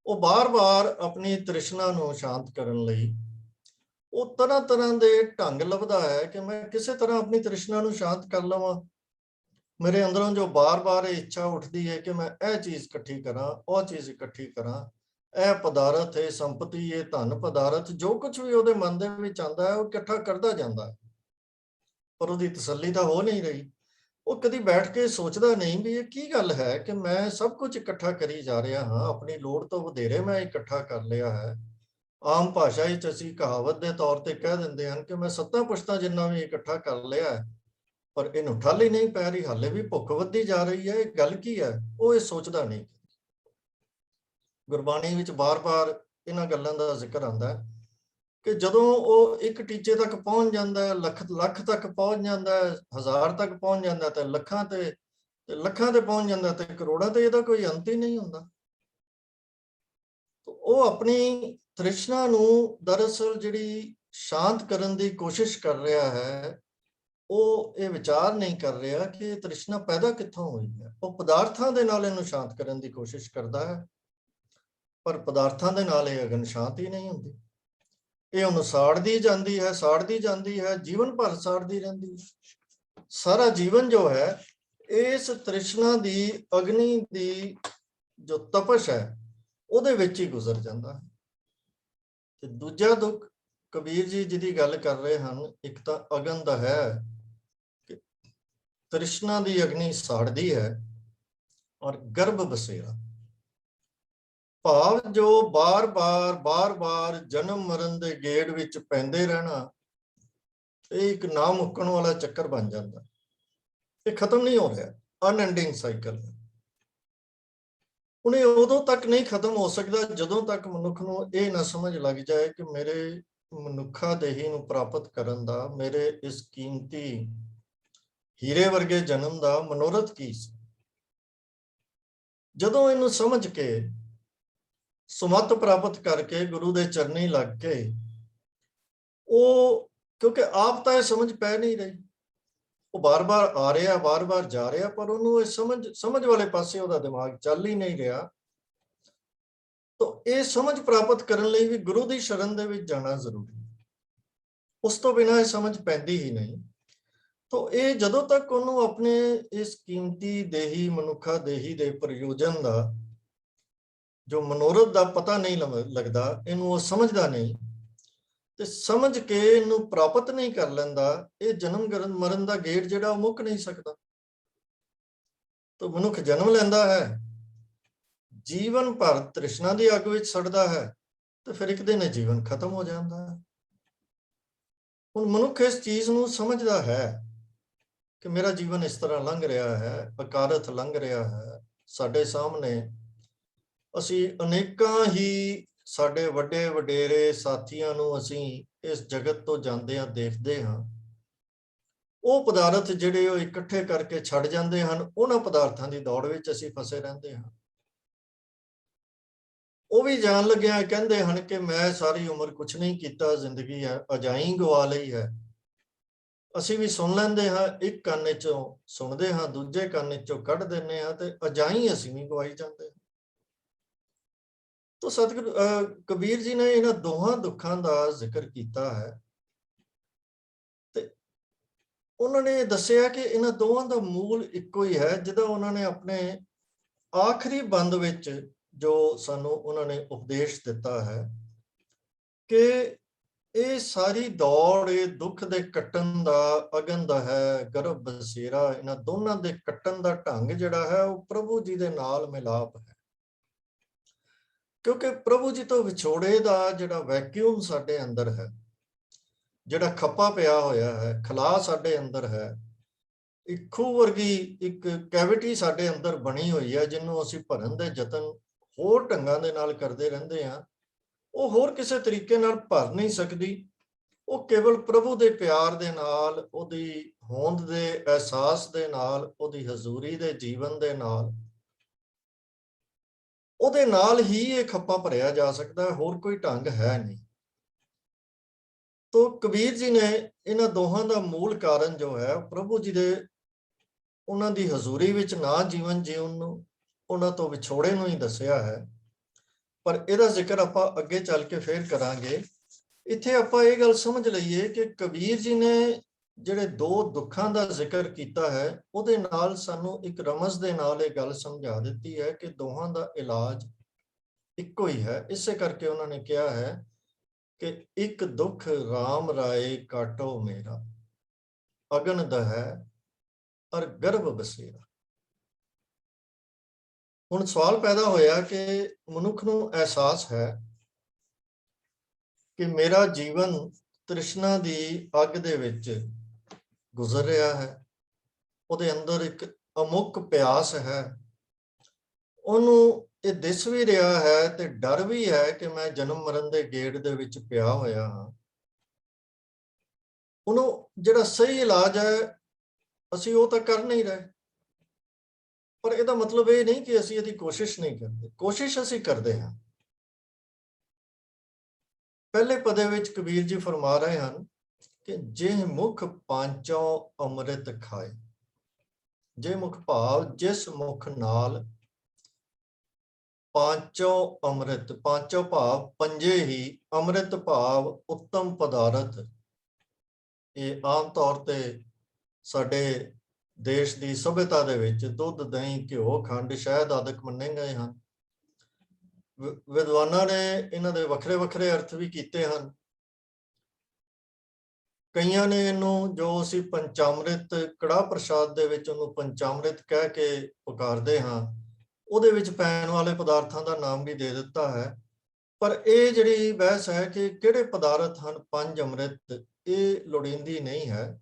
ਉਹ ਬਾਰ-ਬਾਰ ਆਪਣੀ ਤ੍ਰਿਸ਼ਨਾ ਨੂੰ ਸ਼ਾਂਤ ਕਰਨ ਲਈ ਉਹ ਤਰ੍ਹਾਂ ਤਰ੍ਹਾਂ ਦੇ ਢੰਗ ਲੱਭਦਾ ਹੈ ਕਿ ਮੈਂ ਕਿਸੇ ਤਰ੍ਹਾਂ ਆਪਣੀ ਤ੍ਰਿਸ਼ਨਾ ਨੂੰ ਸ਼ਾਂਤ ਕਰ ਲਵਾਂ। ਮੇਰੇ ਅੰਦਰੋਂ ਜੋ ਬਾਰ-ਬਾਰ ਇਹ ਇੱਛਾ ਉੱਠਦੀ ਹੈ ਕਿ ਮੈਂ ਇਹ ਚੀਜ਼ ਇਕੱਠੀ ਕਰਾਂ, ਉਹ ਚੀਜ਼ ਇਕੱਠੀ ਕਰਾਂ, ਇਹ ਪਦਾਰਥ, ਇਹ ਸੰਪਤੀ, ਇਹ ਧਨ ਪਦਾਰਥ, ਜੋ ਕੁਝ ਵੀ ਉਹਦੇ ਮਨ ਦੇ ਵਿੱਚ ਆਉਂਦਾ ਹੈ ਉਹ ਇਕੱਠਾ ਕਰਦਾ ਜਾਂਦਾ ਹੈ, ਪਰ ਉਹਦੀ ਤਸੱਲੀ ਤਾਂ ਹੋ ਨਹੀਂ ਰਹੀ। ਉਹ ਕਦੀ ਬੈਠ ਕੇ ਸੋਚਦਾ ਨਹੀਂ ਵੀ ਇਹ ਕੀ ਗੱਲ ਹੈ ਕਿ ਮੈਂ ਸਭ ਕੁਝ ਇਕੱਠਾ ਕਰੀ ਜਾ ਰਿਹਾ ਹਾਂ, ਆਪਣੀ ਲੋੜ ਤੋਂ ਵਧੇਰੇ ਮੈਂ ਇਕੱਠਾ ਕਰ ਲਿਆ ਹੈ। ਆਮ ਭਾਸ਼ਾ ਵਿੱਚ ਅਸੀਂ ਕਹਾਵਤ ਦੇ ਤੌਰ ਤੇ ਕਹਿ ਦਿੰਦੇ ਹਨ ਕਿ ਮੈਂ 7 ਪੁਸ਼ਤਾਂ ਜਿੰਨਾ ਵੀ ਇਕੱਠਾ ਕਰ ਲਿਆ ਹੈ, ਪਰ ਇਹਨੂੰ ਠੱਲ ਹੀ ਨਹੀਂ ਪੈ ਰਹੀ, ਹਾਲੇ ਵੀ ਭੁੱਖ ਵੱਧਦੀ ਜਾ ਰਹੀ ਹੈ। ਇਹ ਗੱਲ ਕੀ ਹੈ? ਉਹ ਇਹ ਸੋਚਦਾ ਨਹੀਂ। ਗੁਰਬਾਣੀ ਵਿੱਚ ਬਾਰ-ਬਾਰ ਇਹਨਾਂ ਗੱਲਾਂ ਦਾ ਜ਼ਿਕਰ ਆਉਂਦਾ ਹੈ ਕਿ ਜਦੋਂ ਉਹ ਇੱਕ ਟੀਚੇ ਤੱਕ ਪਹੁੰਚ ਜਾਂਦਾ ਹੈ, ਲੱਖ ਤੱਕ ਪਹੁੰਚ ਜਾਂਦਾ ਹੈ, 1000 ਤੱਕ ਪਹੁੰਚ ਜਾਂਦਾ ਤੇ ਲੱਖਾਂ ਤੇ ਪਹੁੰਚ ਜਾਂਦਾ ਤੇ ਕਰੋੜਾਂ ਤੇ, ਇਹਦਾ ਕੋਈ ਅੰਤ ਹੀ ਨਹੀਂ ਹੁੰਦਾ। ਉਹ ਆਪਣੀ ਤ੍ਰਿਸ਼ਨਾ ਨੂੰ ਦਰਅਸਲ ਜਿਹੜੀ ਸ਼ਾਂਤ ਕਰਨ ਦੀ ਕੋਸ਼ਿਸ਼ ਕਰ ਰਿਹਾ ਹੈ, ਉਹ ਇਹ ਵਿਚਾਰ ਨਹੀਂ ਕਰ ਰਿਹਾ ਕਿ ਇਹ ਤ੍ਰਿਸ਼ਨਾ ਪੈਦਾ ਕਿੱਥੋਂ ਹੋਈ ਹੈ। ਉਹ ਪਦਾਰਥਾਂ ਦੇ ਨਾਲ ਇਹਨੂੰ ਸ਼ਾਂਤ ਕਰਨ ਦੀ ਕੋਸ਼ਿਸ਼ ਕਰਦਾ ਹੈ, ਪਰ ਪਦਾਰਥਾਂ ਦੇ ਨਾਲ ਇਹ ਅਗਨ ਸ਼ਾਂਤ ਹੀ ਨਹੀਂ ਹੁੰਦੀ। ਇਹ ਉਹਨੂੰ ਸਾੜਦੀ ਜਾਂਦੀ ਹੈ, ਜੀਵਨ ਭਰ ਸਾੜਦੀ ਰਹਿੰਦੀ ਹੈ। ਸਾਰਾ ਜੀਵਨ ਜੋ ਹੈ ਇਸ ਤ੍ਰਿਸ਼ਨਾ ਦੀ ਅਗਨੀ ਦੀ ਜੋ ਤਪਸ਼ ਹੈ ਉਹਦੇ ਵਿੱਚ ਹੀ ਗੁਜ਼ਰ ਜਾਂਦਾ ਹੈ। ਤੇ ਦੂਜਾ ਦੁੱਖ ਕਬੀਰ ਜੀ ਜਿਹਦੀ ਗੱਲ ਕਰ ਰਹੇ ਹਨ, ਇੱਕ ਤਾਂ ਅਗਨ ਦਾ ਹੈ ਕਿ ਤ੍ਰਿਸ਼ਨਾ ਦੀ ਅਗਨੀ ਸਾੜਦੀ ਹੈ, ਔਰ ਗਰਭ ਬਸੇਰਾ ਭਾਵ ਜੋ ਬਾਰ-ਬਾਰ ਜਨਮ ਮਰਨ ਦੇ ਗੇੜ ਵਿੱਚ ਪੈਂਦੇ ਰਹਿਣਾ, ਇਹ ਇੱਕ ਨਾ ਮੁੱਕਣ ਵਾਲਾ ਚੱਕਰ ਬਣ ਜਾਂਦਾ। ਇਹ ਖਤਮ ਨਹੀਂ ਹੋ ਰਿਹਾ, ਅਨਐਂਡਿੰਗ ਸਾਈਕਲ। ਹੁਣ ਇਹ ਉਦੋਂ ਤੱਕ ਨਹੀਂ ਖਤਮ ਹੋ ਸਕਦਾ ਜਦੋਂ ਤੱਕ ਮਨੁੱਖ ਨੂੰ ਇਹ ਨਾ ਸਮਝ ਲੱਗ ਜਾਏ ਕਿ ਮੇਰੇ ਮਨੁੱਖਾ ਦੇਹੀ ਨੂੰ ਪ੍ਰਾਪਤ ਕਰਨ ਦਾ, ਮੇਰੇ ਇਸ ਕੀਮਤੀ ਹੀਰੇ ਵਰਗੇ ਜਨਮ ਦਾ ਮਨੋਰਥ ਕੀ ਸੀ। ਜਦੋਂ ਇਹਨੂੰ ਸਮਝ ਕੇ ਸੁਮਤ ਪ੍ਰਾਪਤ ਕਰਕੇ ਗੁਰੂ ਦੇ ਚਰਨੀ ਲੱਗ ਕੇ, ਉਹ ਕਿਉਂਕਿ ਆਪ ਤਾਂ ਇਹ ਸਮਝ ਪੈ ਨਹੀਂ ਰਹੀ, ਉਹ ਬਾਰ-ਬਾਰ ਆ ਰਿਹਾ, ਬਾਰ-ਬਾਰ ਜਾ ਰਿਹਾ, ਪਰ ਉਹਨੂੰ ਇਹ ਸਮਝ ਵਾਲੇ ਪਾਸੇ ਉਹਦਾ ਦਿਮਾਗ ਚੱਲ ਹੀ ਨਹੀਂ ਰਿਹਾ। ਤਾਂ ਇਹ ਸਮਝ ਪ੍ਰਾਪਤ ਕਰਨ ਲਈ ਵੀ ਗੁਰੂ ਦੀ ਸ਼ਰਨ ਦੇ ਵਿੱਚ ਜਾਣਾ ਜ਼ਰੂਰੀ ਹੈ। ਉਸ ਤੋਂ ਬਿਨਾਂ ਇਹ ਸਮਝ ਪੈਂਦੀ ਹੀ ਨਹੀਂ। ਤੋ ਇਹ ਜਦੋਂ ਤੱਕ ਉਹਨੂੰ ਆਪਣੇ ਇਸ ਕੀਮਤੀ ਦੇਹੀ ਮਨੁੱਖਾ ਦੇਹੀ ਦੇ ਪ੍ਰਯੋਜਨ ਦਾ ਜੋ ਮਨੋਰਥ ਦਾ ਪਤਾ ਨਹੀਂ ਲੱਗਦਾ, ਇਹਨੂੰ ਉਹ ਸਮਝਦਾ ਨਹੀਂ ਤੇ ਸਮਝ ਕੇ ਇਹਨੂੰ ਪ੍ਰਾਪਤ ਨਹੀਂ ਕਰ ਲੈਂਦਾ, ਇਹ ਜਨਮ ਮਰਨ ਦਾ ਗੇੜ ਜਿਹੜਾ ਉਹ ਮੁੱਕ ਨਹੀਂ ਸਕਦਾ। ਤੋ ਮਨੁੱਖ ਜਨਮ ਲੈਂਦਾ ਹੈ, ਜੀਵਨ ਭਰ ਤ੍ਰਿਸ਼ਨਾ ਦੀ ਅੱਗ ਵਿੱਚ ਸੜਦਾ ਹੈ ਤੇ ਫਿਰ ਇੱਕ ਦਿਨ ਇਹ ਜੀਵਨ ਖਤਮ ਹੋ ਜਾਂਦਾ ਹੈ। ਹੁਣ ਮਨੁੱਖ ਇਸ ਚੀਜ਼ ਨੂੰ ਸਮਝਦਾ ਹੈ ਕਿ ਮੇਰਾ ਜੀਵਨ ਇਸ ਤਰ੍ਹਾਂ ਲੰਘ ਰਿਹਾ ਹੈ, ਅਕਾਰਤ ਲੰਘ ਰਿਹਾ ਹੈ। ਸਾਡੇ ਸਾਹਮਣੇ ਅਸੀਂ ਅਨੇਕਾਂ ਹੀ ਸਾਡੇ ਵੱਡੇ ਵਡੇਰੇ ਸਾਥੀਆਂ ਨੂੰ ਅਸੀਂ ਇਸ ਜਗਤ ਤੋਂ ਜਾਂਦਿਆਂ ਦੇਖਦੇ ਹਾਂ। ਉਹ ਪਦਾਰਥ ਜਿਹੜੇ ਉਹ ਇਕੱਠੇ ਕਰਕੇ ਛੱਡ ਜਾਂਦੇ ਹਨ, ਉਹਨਾਂ ਪਦਾਰਥਾਂ ਦੀ ਦੌੜ ਵਿੱਚ ਅਸੀਂ ਫਸੇ ਰਹਿੰਦੇ ਹਾਂ। ਉਹ ਵੀ ਜਾਣ ਲੱਗਿਆ ਕਹਿੰਦੇ ਹਨ ਕਿ ਮੈਂ ਸਾਰੀ ਉਮਰ ਕੁਛ ਨਹੀਂ ਕੀਤਾ, ਜ਼ਿੰਦਗੀ ਹੈ ਅਜਾਈਂ ਗਵਾ ਲਈ ਹੈ। ਅਸੀਂ ਵੀ ਸੁਣ ਲੈਂਦੇ ਹਾਂ, ਇੱਕ ਕੰਨ ਚੋਂ ਸੁਣਦੇ ਹਾਂ, ਦੂਜੇ ਕੰਨ ਚੋਂ ਕੱਢ ਦਿੰਦੇ ਹਾਂ ਤੇ ਅਜਾਈਂ ਅਸੀਂ ਵੀ ਗਵਾਈ ਜਾਂਦੇ ਹਾਂ। ਤੋ ਸਤਿਗੁਰੂ ਕਬੀਰ ਜੀ ਨੇ ਇਹਨਾਂ ਦੋਹਾਂ ਦੁੱਖਾਂ ਦਾ ਜ਼ਿਕਰ ਕੀਤਾ ਹੈ ਤੇ ਉਹਨਾਂ ਨੇ ਦੱਸਿਆ ਕਿ ਇਹਨਾਂ ਦੋਹਾਂ ਦਾ ਮੂਲ ਇੱਕੋ ਹੀ ਹੈ, ਜਿਹਦਾ ਉਹਨਾਂ ਨੇ ਆਪਣੇ ਆਖਰੀ ਬੰਦ ਵਿੱਚ ਜੋ ਸਾਨੂੰ ਉਹਨਾਂ ਨੇ ਉਪਦੇਸ਼ ਦਿੱਤਾ ਹੈ ਕਿ ਇਹ ਸਾਰੀ ਦੌੜ ਇਹ ਦੁੱਖ ਦੇ ਕੱਟਣ ਦਾ ਅਗਨ ਦਾ ਹੈ, ਗਰਭ ਬਸੇਰਾ, ਇਹਨਾਂ ਦੋਨਾਂ ਦੇ ਕੱਟਣ ਦਾ ਢੰਗ ਜਿਹੜਾ ਹੈ ਉਹ ਪ੍ਰਭੂ ਜੀ ਦੇ ਨਾਲ ਮਿਲਾਪ ਹੈ। ਕਿਉਂਕਿ ਪ੍ਰਭੂ ਜੀ ਤੋਂ ਵਿਛੋੜੇ ਦਾ ਜਿਹੜਾ ਵੈਕਿਊਮ ਸਾਡੇ ਅੰਦਰ ਹੈ, ਜਿਹੜਾ ਖੱਪਾ ਪਿਆ ਹੋਇਆ ਹੈ, ਖਲਾ ਸਾਡੇ ਅੰਦਰ ਹੈ, ਇੱਕ ਖੂਹ ਵਰਗੀ ਇੱਕ ਕੈਵਿਟੀ ਸਾਡੇ ਅੰਦਰ ਬਣੀ ਹੋਈ ਹੈ, ਜਿਹਨੂੰ ਅਸੀਂ ਭਰਨ ਦੇ ਯਤਨ ਹੋਰ ਢੰਗਾਂ ਦੇ ਨਾਲ ਕਰਦੇ ਰਹਿੰਦੇ ਹਾਂ। ਉਹ ਹੋਰ ਕਿਸੇ ਤਰੀਕੇ ਨਾਲ ਭਰ ਨਹੀਂ ਸਕਦੀ। ਉਹ ਕੇਵਲ ਪ੍ਰਭੂ ਦੇ ਪਿਆਰ ਦੇ ਨਾਲ, ਉਹਦੀ ਹੋਂਦ ਦੇ ਅਹਿਸਾਸ ਦੇ ਨਾਲ, ਉਹਦੀ ਹਜ਼ੂਰੀ ਦੇ ਜੀਵਨ ਦੇ ਨਾਲ, ਉਹਦੇ ਨਾਲ ਹੀ ਇਹ ਖੱਪਾ ਭਰਿਆ ਜਾ ਸਕਦਾ, ਹੋਰ ਕੋਈ ਢੰਗ ਹੈ ਨਹੀਂ। ਤੋ ਕਬੀਰ ਜੀ ਨੇ ਇਹਨਾਂ ਦੋਹਾਂ ਦਾ ਮੂਲ ਕਾਰਨ ਜੋ ਹੈ ਪ੍ਰਭੂ ਜੀ ਦੇ ਉਹਨਾਂ ਦੀ ਹਜ਼ੂਰੀ ਵਿੱਚ ਨਾ ਜੀਵਨ ਜੀਉਣ ਨੂੰ, ਉਹਨਾਂ ਤੋਂ ਵਿਛੋੜੇ ਨੂੰ ਹੀ ਦੱਸਿਆ ਹੈ। ਪਰ ਇਹਦਾ ਜ਼ਿਕਰ ਆਪਾਂ ਅੱਗੇ ਚੱਲ ਕੇ ਫੇਰ ਕਰਾਂਗੇ। ਇੱਥੇ ਆਪਾਂ ਇਹ ਗੱਲ ਸਮਝ ਲਈਏ ਕਿ ਕਬੀਰ ਜੀ ਨੇ ਜਿਹੜੇ ਦੋ ਦੁੱਖਾਂ ਦਾ ਜ਼ਿਕਰ ਕੀਤਾ ਹੈ, ਉਹਦੇ ਨਾਲ ਸਾਨੂੰ ਇੱਕ ਰਮਜ਼ ਦੇ ਨਾਲ ਇਹ ਗੱਲ ਸਮਝਾ ਦਿੱਤੀ ਹੈ ਕਿ ਦੋਹਾਂ ਦਾ ਇਲਾਜ ਇੱਕੋ ਹੀ ਹੈ। ਇਸੇ ਕਰਕੇ ਉਹਨਾਂ ਨੇ ਕਿਹਾ ਹੈ ਕਿ ਇੱਕ ਦੁੱਖ ਰਾਮ ਰਾਏ ਕਾਟੋ ਮੇਰਾ, ਅਗਨ ਦਹੈ ਔਰ ਗਰਭ ਬਸੇਰਾ। ਹੁਣ ਸਵਾਲ ਪੈਦਾ ਹੋਇਆ ਕਿ ਮਨੁੱਖ ਨੂੰ ਅਹਿਸਾਸ ਹੈ ਕਿ ਮੇਰਾ ਜੀਵਨ ਤ੍ਰਿਸ਼ਨਾ ਦੀ ਅੱਗ ਦੇ ਵਿੱਚ ਗੁਜ਼ਰ ਰਿਹਾ ਹੈ, ਉਹਦੇ ਅੰਦਰ ਇੱਕ ਅਮੁੱਕ ਪਿਆਸ ਹੈ, ਉਹਨੂੰ ਇਹ ਦਿਸ ਵੀ ਰਿਹਾ ਹੈ ਤੇ ਡਰ ਵੀ ਹੈ ਕਿ ਮੈਂ ਜਨਮ ਮਰਨ ਦੇ ਗੇੜ ਦੇ ਵਿੱਚ ਪਿਆ ਹੋਇਆ ਹਾਂ। ਉਹਨੂੰ ਜਿਹੜਾ ਸਹੀ ਇਲਾਜ ਹੈ ਅਸੀਂ ਉਹ ਤਾਂ ਕਰ ਨਹੀਂ ਰਹੇ, ਪਰ ਇਹਦਾ ਮਤਲਬ ਇਹ ਨਹੀਂ ਕਿ ਅਸੀਂ ਇਹਦੀ ਕੋਸ਼ਿਸ਼ ਨਹੀਂ ਕਰਦੇ। ਕੋਸ਼ਿਸ਼ ਅਸੀਂ ਕਰਦੇ ਹਾਂ। ਪਹਿਲੇ ਪਦੇ ਵਿੱਚ ਕਬੀਰ ਜੀ ਫਰਮਾ ਰਹੇ ਹਨ ਕਿ ਜੇ ਮੁਖ ਪਾਂਚੋਂ ਅੰਮ੍ਰਿਤ ਖਾਏ, ਜੇ ਮੁਖ ਭਾਵ ਜਿਸ ਮੁਖ ਨਾਲ ਪਾਂਚੋਂ ਅੰਮ੍ਰਿਤ, ਪਾਂਚੋਂ ਭਾਵ ਪੰਜੇ ਹੀ, ਅੰਮ੍ਰਿਤ ਭਾਵ ਉੱਤਮ ਪਦਾਰਥ। ਇਹ ਆਮ ਤੌਰ ਤੇ ਸਾਡੇ ਦੇਸ਼ ਦੀ ਸਭਿਅਤਾ ਦੇ ਵਿੱਚ ਦੁੱਧ, ਦਹੀਂ, ਘਿਓ, ਖੰਡ, ਸ਼ਹਿਦ ਆਦਿਕ ਮੰਨੇ ਗਏ ਹਨ। ਵਿਦਵਾਨਾਂ ਨੇ ਇਹਨਾਂ ਦੇ ਵੱਖਰੇ ਵੱਖਰੇ ਅਰਥ ਵੀ ਕੀਤੇ ਹਨ। ਕਈਆਂ ਨੇ ਇਹਨੂੰ ਜੋ ਅਸੀਂ ਪੰਚਾਮ੍ਰਿਤ ਕੜਾਹ ਪ੍ਰਸ਼ਾਦ ਦੇ ਵਿੱਚ ਉਹਨੂੰ ਪੰਚਾਮ੍ਰਿਤ ਕਹਿ ਕੇ ਪੁਕਾਰਦੇ ਹਾਂ, ਉਹਦੇ ਵਿੱਚ ਪੈਣ ਵਾਲੇ ਪਦਾਰਥਾਂ ਦਾ ਨਾਮ ਵੀ ਦੇ ਦਿੱਤਾ ਹੈ। ਪਰ ਇਹ ਜਿਹੜੀ ਬਹਿਸ ਹੈ ਕਿ ਕਿਹੜੇ ਪਦਾਰਥ ਹਨ ਪੰਜ ਅੰਮ੍ਰਿਤ, ਇਹ ਲੋੜੀਂਦੀ ਨਹੀਂ ਹੈ।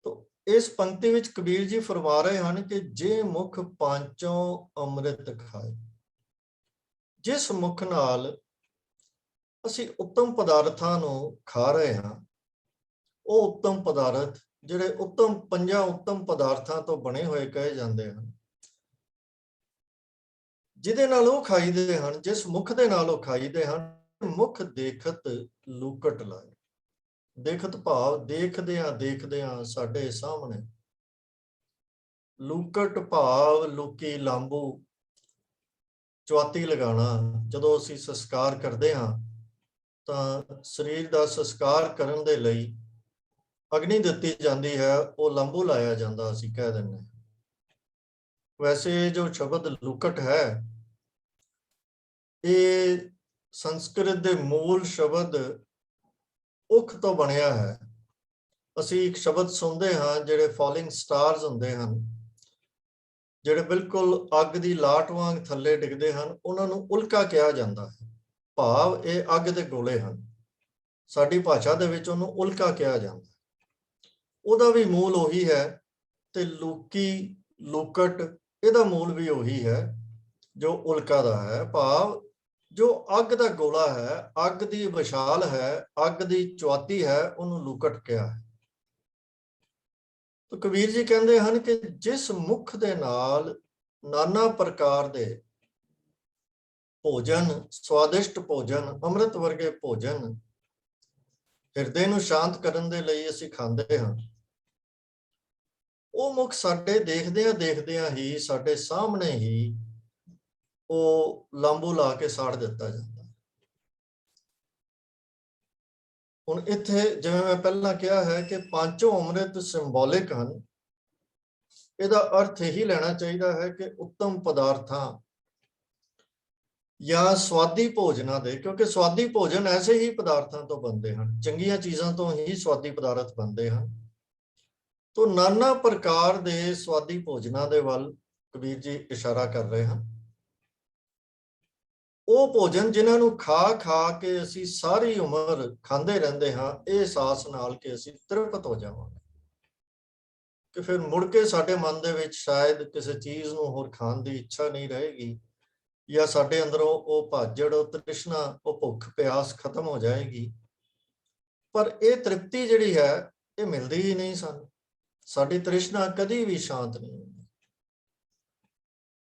ਤੋ ਇਸ ਪੰਕਤੀ ਵਿੱਚ ਕਬੀਰ ਜੀ ਫਰਮਾ ਰਹੇ ਹਨ ਕਿ ਜੇ ਮੁਖ ਪਾਂਚੋਂ ਅੰਮ੍ਰਿਤ ਖਾਏ, ਜਿਸ ਮੁਖ ਨਾਲ ਅਸੀਂ ਉੱਤਮ ਪਦਾਰਥਾਂ ਨੂੰ ਖਾ ਰਹੇ ਹਾਂ, ਉਹ ਉੱਤਮ ਪਦਾਰਥ ਜਿਹੜੇ ਉੱਤਮ ਪੰਜਾਂ ਉੱਤਮ ਪਦਾਰਥਾਂ ਤੋਂ ਬਣੇ ਹੋਏ ਕਹੇ ਜਾਂਦੇ ਹਨ, ਜਿਹਦੇ ਨਾਲ ਉਹ ਖਾਈਦੇ ਹਨ, ਜਿਸ ਮੁਖ ਦੇ ਨਾਲ ਉਹ ਖਾਈਦੇ ਹਨ, ਮੁਖ ਦੇਖਤ ਲੂਕਟ ਲਾਏ। ਦੇਖਤ ਭਾਵ ਦੇਖਦਿਆਂ ਦੇਖਦਿਆਂ ਸਾਡੇ ਸਾਹਮਣੇ, ਲੂਕਟ ਭਾਵ ਲੂਕੀ ਲਾਂਬੂ, ਚੁਆਤੀ ਲਗਾਉਣਾ। ਜਦੋਂ ਅਸੀਂ ਸੰਸਕਾਰ ਕਰਦੇ ਹਾਂ ਤਾਂ ਸਰੀਰ ਦਾ ਸੰਸਕਾਰ ਕਰਨ ਦੇ ਲਈ ਅਗਨੀ ਦਿੱਤੀ ਜਾਂਦੀ ਹੈ, ਉਹ ਲੰਬੂ ਲਾਇਆ ਜਾਂਦਾ, ਅਸੀਂ ਕਹਿ ਦਿੰਦੇ ਹਾਂ। ਵੈਸੇ ਜੋ ਸ਼ਬਦ ਲੁਕਟ ਹੈ, ਇਹ ਸੰਸਕ੍ਰਿਤ ਦੇ ਮੂਲ ਸ਼ਬਦ ਉਖ ਤੋਂ ਬਣਿਆ ਹੈ। ਅਸੀਂ ਇੱਕ ਸ਼ਬਦ ਸੁਣਦੇ ਹਾਂ, ਜਿਹੜੇ ਫਾਲਿੰਗ ਸਟਾਰਸ ਹੁੰਦੇ ਹਨ, ਜਿਹੜੇ ਬਿਲਕੁਲ ਅੱਗ ਦੀ ਲਾਟ ਵਾਂਗ ਥੱਲੇ ਡਿੱਗਦੇ ਹਨ, ਉਹਨਾਂ ਨੂੰ ਉਲਕਾ ਕਿਹਾ ਜਾਂਦਾ ਹੈ। ਭਾਵ ਇਹ ਅੱਗ ਦੇ ਗੋਲੇ ਹਨ। ਸਾਡੀ ਭਾਸ਼ਾ ਦੇ ਵਿੱਚ ਉਹਨੂੰ ਉਲਕਾ ਕਿਹਾ ਜਾਂਦਾ। ਉਹਦਾ ਵੀ ਮੂਲ ਉਹੀ ਹੈ, ਤੇ ਲੂਕੀ, ਲੂਕਟ, ਇਹਦਾ ਮੂਲ ਵੀ ਉਹੀ ਹੈ ਜੋ ਉਲਕਾ ਦਾ ਹੈ। ਭਾਵ ਜੋ ਅੱਗ ਦਾ ਗੋਲਾ ਹੈ, ਅੱਗ ਦੀ ਵਿਸ਼ਾਲ ਹੈ, ਅੱਗ ਦੀ ਚੁਆਤੀ ਹੈ, ਉਹਨੂੰ ਲੂਕਟ ਕਿਹਾ ਹੈ। ਤਾਂ ਕਬੀਰ ਜੀ ਕਹਿੰਦੇ ਹਨ ਕਿ ਜਿਸ ਮੁਖ ਦੇ ਨਾਲ ਨਾਨਾ ਪ੍ਰਕਾਰ ਦੇ ਭੋਜਨ, ਸਵਾਦਿਸ਼ਟ ਭੋਜਨ, ਅੰਮ੍ਰਿਤ ਵਰਗੇ ਭੋਜਨ ਹਿਰਦੇ ਨੂੰ ਸ਼ਾਂਤ ਕਰਨ ਦੇ ਲਈ ਅਸੀਂ ਖਾਂਦੇ ਹਾਂ, ਉਹ ਮੁਖ ਸਾਡੇ ਦੇਖਦਿਆਂ ਹੀ ਸਾਡੇ ਸਾਹਮਣੇ ਹੀ ਉਹ ਲਾਂਬੂ ਲਾ ਕੇ ਸਾੜ ਦਿੱਤਾ ਜਾਂਦਾ। ਹੁਣ ਇੱਥੇ ਜਿਵੇਂ ਮੈਂ ਪਹਿਲਾਂ ਕਿਹਾ ਹੈ ਕਿ ਪੰਜੋ ਅੰਮ੍ਰਿਤ ਸਿੰਬੋਲਿਕ ਹਨ। ਇਹਦਾ ਅਰਥ ਇਹੀ ਲੈਣਾ ਚਾਹੀਦਾ ਹੈ ਕਿ ਉੱਤਮ ਪਦਾਰਥਾਂ ਜਾਂ ਸਵਾਦੀ ਭੋਜਨਾਂ ਦੇ, ਕਿਉਂਕਿ ਸਵਾਦੀ ਭੋਜਨ ਐਸੇ ਹੀ ਪਦਾਰਥਾਂ ਤੋਂ ਬਣਦੇ ਹਨ, ਚੰਗੀਆਂ ਚੀਜ਼ਾਂ ਤੋਂ ਹੀ ਸਵਾਦੀ ਪਦਾਰਥ ਬਣਦੇ ਹਨ। ਤੋਂ ਨਾਨਾ ਪ੍ਰਕਾਰ ਦੇ ਸਵਾਦੀ ਭੋਜਨਾਂ ਦੇ ਵੱਲ ਕਬੀਰ ਜੀ ਇਸ਼ਾਰਾ ਕਰ ਰਹੇ ਹਨ। ਉਹ ਭੋਜਨ ਜਿਨ੍ਹਾਂ ਨੂੰ ਖਾ ਕੇ ਅਸੀਂ ਸਾਰੀ ਉਮਰ ਖਾਂਦੇ ਰਹਿੰਦੇ ਹਾਂ, ਇਹ ਅਹਿਸਾਸ ਨਾਲ ਕਿ ਅਸੀਂ ਤ੍ਰਿਪਤ ਹੋ ਜਾਵਾਂਗੇ, ਕਿ ਫਿਰ ਮੁੜ ਕੇ ਸਾਡੇ ਮਨ ਦੇ ਵਿੱਚ ਸ਼ਾਇਦ ਕਿਸੇ ਚੀਜ਼ ਨੂੰ ਹੋਰ ਖਾਣ ਦੀ ਇੱਛਾ ਨਹੀਂ ਰਹੇਗੀ, ਜਾਂ ਸਾਡੇ ਅੰਦਰੋਂ ਉਹ ਭਾਜੜ, ਉਹ ਤ੍ਰਿਸ਼ਨਾ, ਉਹ ਭੁੱਖ ਪਿਆਸ ਖਤਮ ਹੋ ਜਾਏਗੀ। ਪਰ ਇਹ ਤ੍ਰਿਪਤੀ ਜਿਹੜੀ ਹੈ, ਇਹ ਮਿਲਦੀ ਹੀ ਨਹੀਂ ਸਾਨੂੰ। ਸਾਡੀ ਤ੍ਰਿਸ਼ਨਾ ਕਦੀ ਵੀ ਸ਼ਾਂਤ ਨਹੀਂ ਹੁੰਦੀ।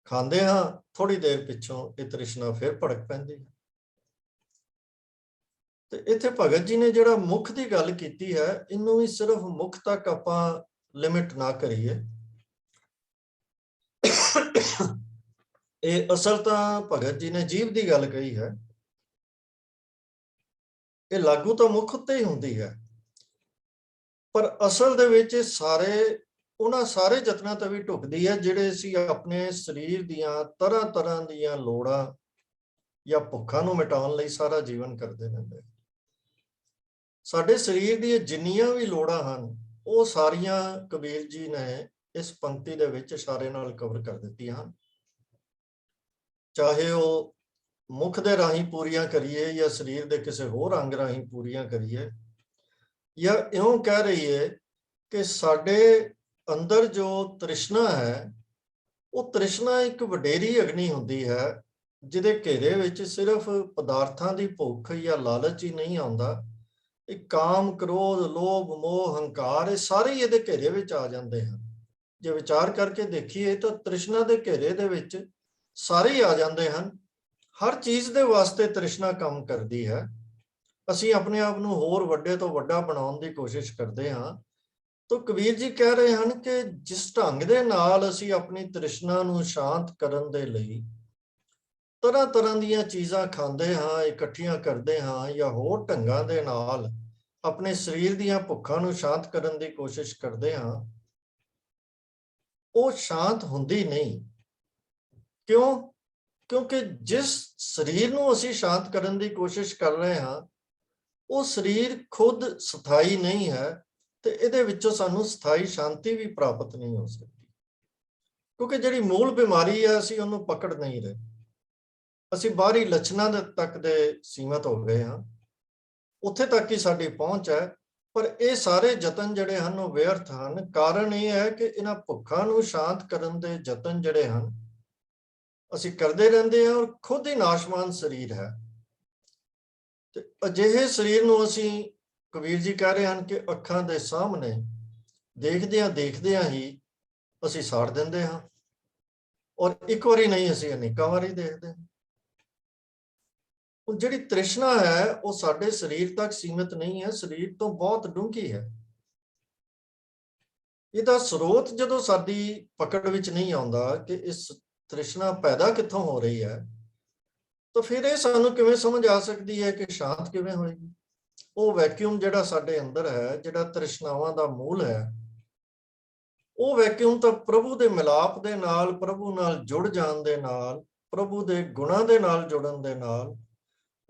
ਖਾਂਦੇ ਹਾਂ, ਥੋੜੀ ਦੇਰ ਪਿੱਛੋਂ ਇਹ ਤ੍ਰਿਸ਼ਨਾ ਫਿਰ ਭੜਕ ਪੈਂਦੀ ਹੈ। ਤੇ ਇੱਥੇ ਭਗਤ ਜੀ ਨੇ ਜਿਹੜਾ ਮੁਖ ਦੀ ਗੱਲ ਕੀਤੀ ਹੈ, ਇਹਨੂੰ ਵੀ ਸਿਰਫ ਮੁਖ ਤੱਕ ਆਪਾਂ ਲਿਮਿਟ ਨਾ ਕਰੀਏ। ਇਹ ਅਸਲ ਤਾਂ ਭਗਤ ਜੀ ਨੇ ਜੀਵ ਦੀ ਗੱਲ ਕਹੀ ਹੈ, ਇਹ ਲਾਗੂ ਤਾਂ ਮੁਖ ਉੱਤੇ ਹੀ ਹੁੰਦੀ ਹੈ, ਪਰ ਅਸਲ ਦੇ ਵਿੱਚ ਉਹਨਾਂ ਸਾਰੇ ਯਤਨਾਂ ਤੇ ਵੀ ਢੁਕਦੀ ਹੈ ਜਿਹੜੇ ਅਸੀਂ ਆਪਣੇ ਸਰੀਰ ਦੀਆਂ ਤਰ੍ਹਾਂ ਦੀਆਂ ਲੋੜਾਂ ਜਾਂ ਭੁੱਖਾਂ ਨੂੰ ਮਿਟਾਉਣ ਲਈ ਸਾਰਾ ਜੀਵਨ ਕਰਦੇ ਰਹਿੰਦੇ। ਸਾਡੇ ਸਰੀਰ ਦੀਆਂ ਜਿੰਨੀਆਂ ਵੀ ਲੋੜਾਂ ਹਨ, ਉਹ ਸਾਰੀਆਂ ਕਬੀਰ ਜੀ ਨੇ ਇਸ ਪੰਕਤੀ ਦੇ ਵਿੱਚ ਇਸ਼ਾਰੇ ਨਾਲ ਕਵਰ ਕਰ ਦਿੱਤੀਆਂ ਹਨ। ਚਾਹੇ ਉਹ ਮੁਖ ਦੇ ਰਾਹੀਂ ਪੂਰੀਆਂ ਕਰੀਏ ਜਾਂ ਸਰੀਰ ਦੇ ਕਿਸੇ ਹੋਰ ਅੰਗ ਰਾਹੀਂ ਪੂਰੀਆਂ ਕਰੀਏ, ਜਾਂ ਇਉਂ ਕਹਿ ਰਹੀਏ ਕਿ ਸਾਡੇ ਅੰਦਰ ਜੋ ਤ੍ਰਿਸ਼ਨਾ ਹੈ, ਉਹ ਤ੍ਰਿਸ਼ਨਾ ਇੱਕ ਵਡੇਰੀ ਅਗਨੀ ਹੁੰਦੀ ਹੈ, ਜਿਹਦੇ ਘੇਰੇ ਵਿੱਚ ਸਿਰਫ ਪਦਾਰਥਾਂ ਦੀ ਭੁੱਖ ਜਾਂ ਲਾਲਚ ਹੀ ਨਹੀਂ ਆਉਂਦਾ। ਇਹ ਕਾਮ, ਕ੍ਰੋਧ, ਲੋਭ, ਮੋਹ, ਹੰਕਾਰ, ਇਹ ਸਾਰੇ ਇਹਦੇ ਘੇਰੇ ਵਿੱਚ ਆ ਜਾਂਦੇ ਹਨ। ਜੇ ਵਿਚਾਰ ਕਰਕੇ ਦੇਖੀਏ ਤਾਂ ਤ੍ਰਿਸ਼ਨਾ ਦੇ ਘੇਰੇ ਦੇ ਵਿੱਚ ਸਾਰੇ ਹੀ ਆ ਜਾਂਦੇ ਹਨ। ਹਰ ਚੀਜ਼ ਦੇ ਵਾਸਤੇ ਤ੍ਰਿਸ਼ਨਾ ਕੰਮ ਕਰਦੀ ਹੈ। ਅਸੀਂ ਆਪਣੇ ਆਪ ਨੂੰ ਹੋਰ ਵੱਡੇ ਤੋਂ ਵੱਡਾ ਬਣਾਉਣ ਦੀ ਕੋਸ਼ਿਸ਼ ਕਰਦੇ ਹਾਂ। ਤਾਂ ਕਬੀਰ ਜੀ ਕਹਿ ਰਹੇ ਹਨ ਕਿ ਜਿਸ ਢੰਗ ਦੇ ਨਾਲ ਅਸੀਂ ਆਪਣੀ ਤ੍ਰਿਸ਼ਨਾ ਨੂੰ ਸ਼ਾਂਤ ਕਰਨ ਦੇ ਲਈ ਤਰ੍ਹਾਂ ਦੀਆਂ ਚੀਜ਼ਾਂ ਖਾਂਦੇ ਹਾਂ, ਇਕੱਠੀਆਂ ਕਰਦੇ ਹਾਂ, ਜਾਂ ਹੋਰ ਢੰਗਾਂ ਦੇ ਨਾਲ ਆਪਣੇ ਸਰੀਰ ਦੀਆਂ ਭੁੱਖਾਂ ਨੂੰ ਸ਼ਾਂਤ ਕਰਨ ਦੀ ਕੋਸ਼ਿਸ਼ ਕਰਦੇ ਹਾਂ, ਉਹ ਸ਼ਾਂਤ ਹੁੰਦੀ ਨਹੀਂ। ਕਿਉਂ? ਕਿਉਂਕਿ ਜਿਸ ਸਰੀਰ ਨੂੰ ਅਸੀਂ ਸ਼ਾਂਤ ਕਰਨ ਦੀ ਕੋਸ਼ਿਸ਼ ਕਰ ਰਹੇ ਹਾਂ, ਉਹ ਸਰੀਰ ਖੁਦ ਸਥਾਈ ਨਹੀਂ ਹੈ, ਤੇ ਇਹਦੇ ਵਿੱਚੋਂ ਸਾਨੂੰ ਸਥਾਈ ਸ਼ਾਂਤੀ ਵੀ ਪ੍ਰਾਪਤ ਨਹੀਂ ਹੋ ਸਕਦੀ। ਕਿਉਂਕਿ ਜਿਹੜੀ ਮੂਲ ਬਿਮਾਰੀ ਹੈ, ਅਸੀਂ ਉਹਨੂੰ ਪਕੜ ਨਹੀਂ ਰਹੇ। ਅਸੀਂ ਬਾਹਰੀ ਲੱਛਣਾਂ ਤੱਕ ਦੇ ਸੀਮਤ ਹੋ ਗਏ ਹਾਂ, ਉੱਥੇ ਤੱਕ ਹੀ ਸਾਡੀ ਪਹੁੰਚ ਹੈ। ਪਰ ਇਹ ਸਾਰੇ ਯਤਨ ਜਿਹੜੇ ਹਨ ਉਹ ਵਿਅਰਥ ਹਨ। ਕਾਰਨ ਇਹ ਹੈ ਕਿ ਇਹਨਾਂ ਭੁੱਖਾਂ ਨੂੰ ਸ਼ਾਂਤ ਕਰਨ ਦੇ ਯਤਨ ਜਿਹੜੇ ਹਨ ਅਸੀਂ ਕਰਦੇ ਰਹਿੰਦੇ ਹਾਂ, ਔਰ ਖੁਦ ਹੀ ਨਾਸ਼ਵਾਨ ਸਰੀਰ ਹੈ। ਤੇ ਅਜਿਹੇ ਸਰੀਰ ਨੂੰ ਅਸੀਂ, ਕਬੀਰ ਜੀ ਕਹਿ ਰਹੇ ਹਨ ਕਿ ਅੱਖਾਂ ਦੇ ਸਾਹਮਣੇ ਦੇਖਦਿਆਂ ਹੀ ਅਸੀਂ ਸਾੜ ਦਿੰਦੇ ਹਾਂ, ਔਰ ਇੱਕ ਵਾਰੀ ਨਹੀਂ, ਅਸੀਂ ਅਨੇਕਾਂ ਵਾਰੀ ਦੇਖਦੇ ਹਾਂ। ਜਿਹੜੀ ਤ੍ਰਿਸ਼ਨਾ ਹੈ, ਉਹ ਸਾਡੇ ਸਰੀਰ ਤੱਕ ਸੀਮਿਤ ਨਹੀਂ ਹੈ, ਸਰੀਰ ਤੋਂ ਬਹੁਤ ਡੂੰਘੀ ਹੈ। ਇਹਦਾ ਸਰੋਤ ਜਦੋਂ ਸਾਡੀ ਪਕੜ ਵਿੱਚ ਨਹੀਂ ਆਉਂਦਾ ਕਿ ਇਸ ਤ੍ਰਿਸ਼ਨਾ ਪੈਦਾ ਕਿੱਥੋਂ ਹੋ ਰਹੀ ਹੈ, ਤਾਂ ਫਿਰ ਇਹ ਸਾਨੂੰ ਕਿਵੇਂ ਸਮਝ ਆ ਸਕਦੀ ਹੈ ਕਿ ਸ਼ਾਂਤ ਕਿਵੇਂ ਹੋਏਗੀ? ਉਹ ਵੈਕਿਊਮ ਜਿਹੜਾ ਸਾਡੇ ਅੰਦਰ ਹੈ, ਜਿਹੜਾ ਤ੍ਰਿਸ਼ਨਾਵਾਂ ਦਾ ਮੂਲ ਹੈ, ਉਹ ਵੈਕਿਊਮ ਤਾਂ ਪ੍ਰਭੂ ਦੇ ਮਿਲਾਪ ਦੇ ਨਾਲ, ਪ੍ਰਭੂ ਨਾਲ ਜੁੜ ਜਾਣ ਦੇ ਨਾਲ, ਪ੍ਰਭੂ ਦੇ ਗੁਣਾਂ ਦੇ ਨਾਲ ਜੁੜਨ ਦੇ ਨਾਲ,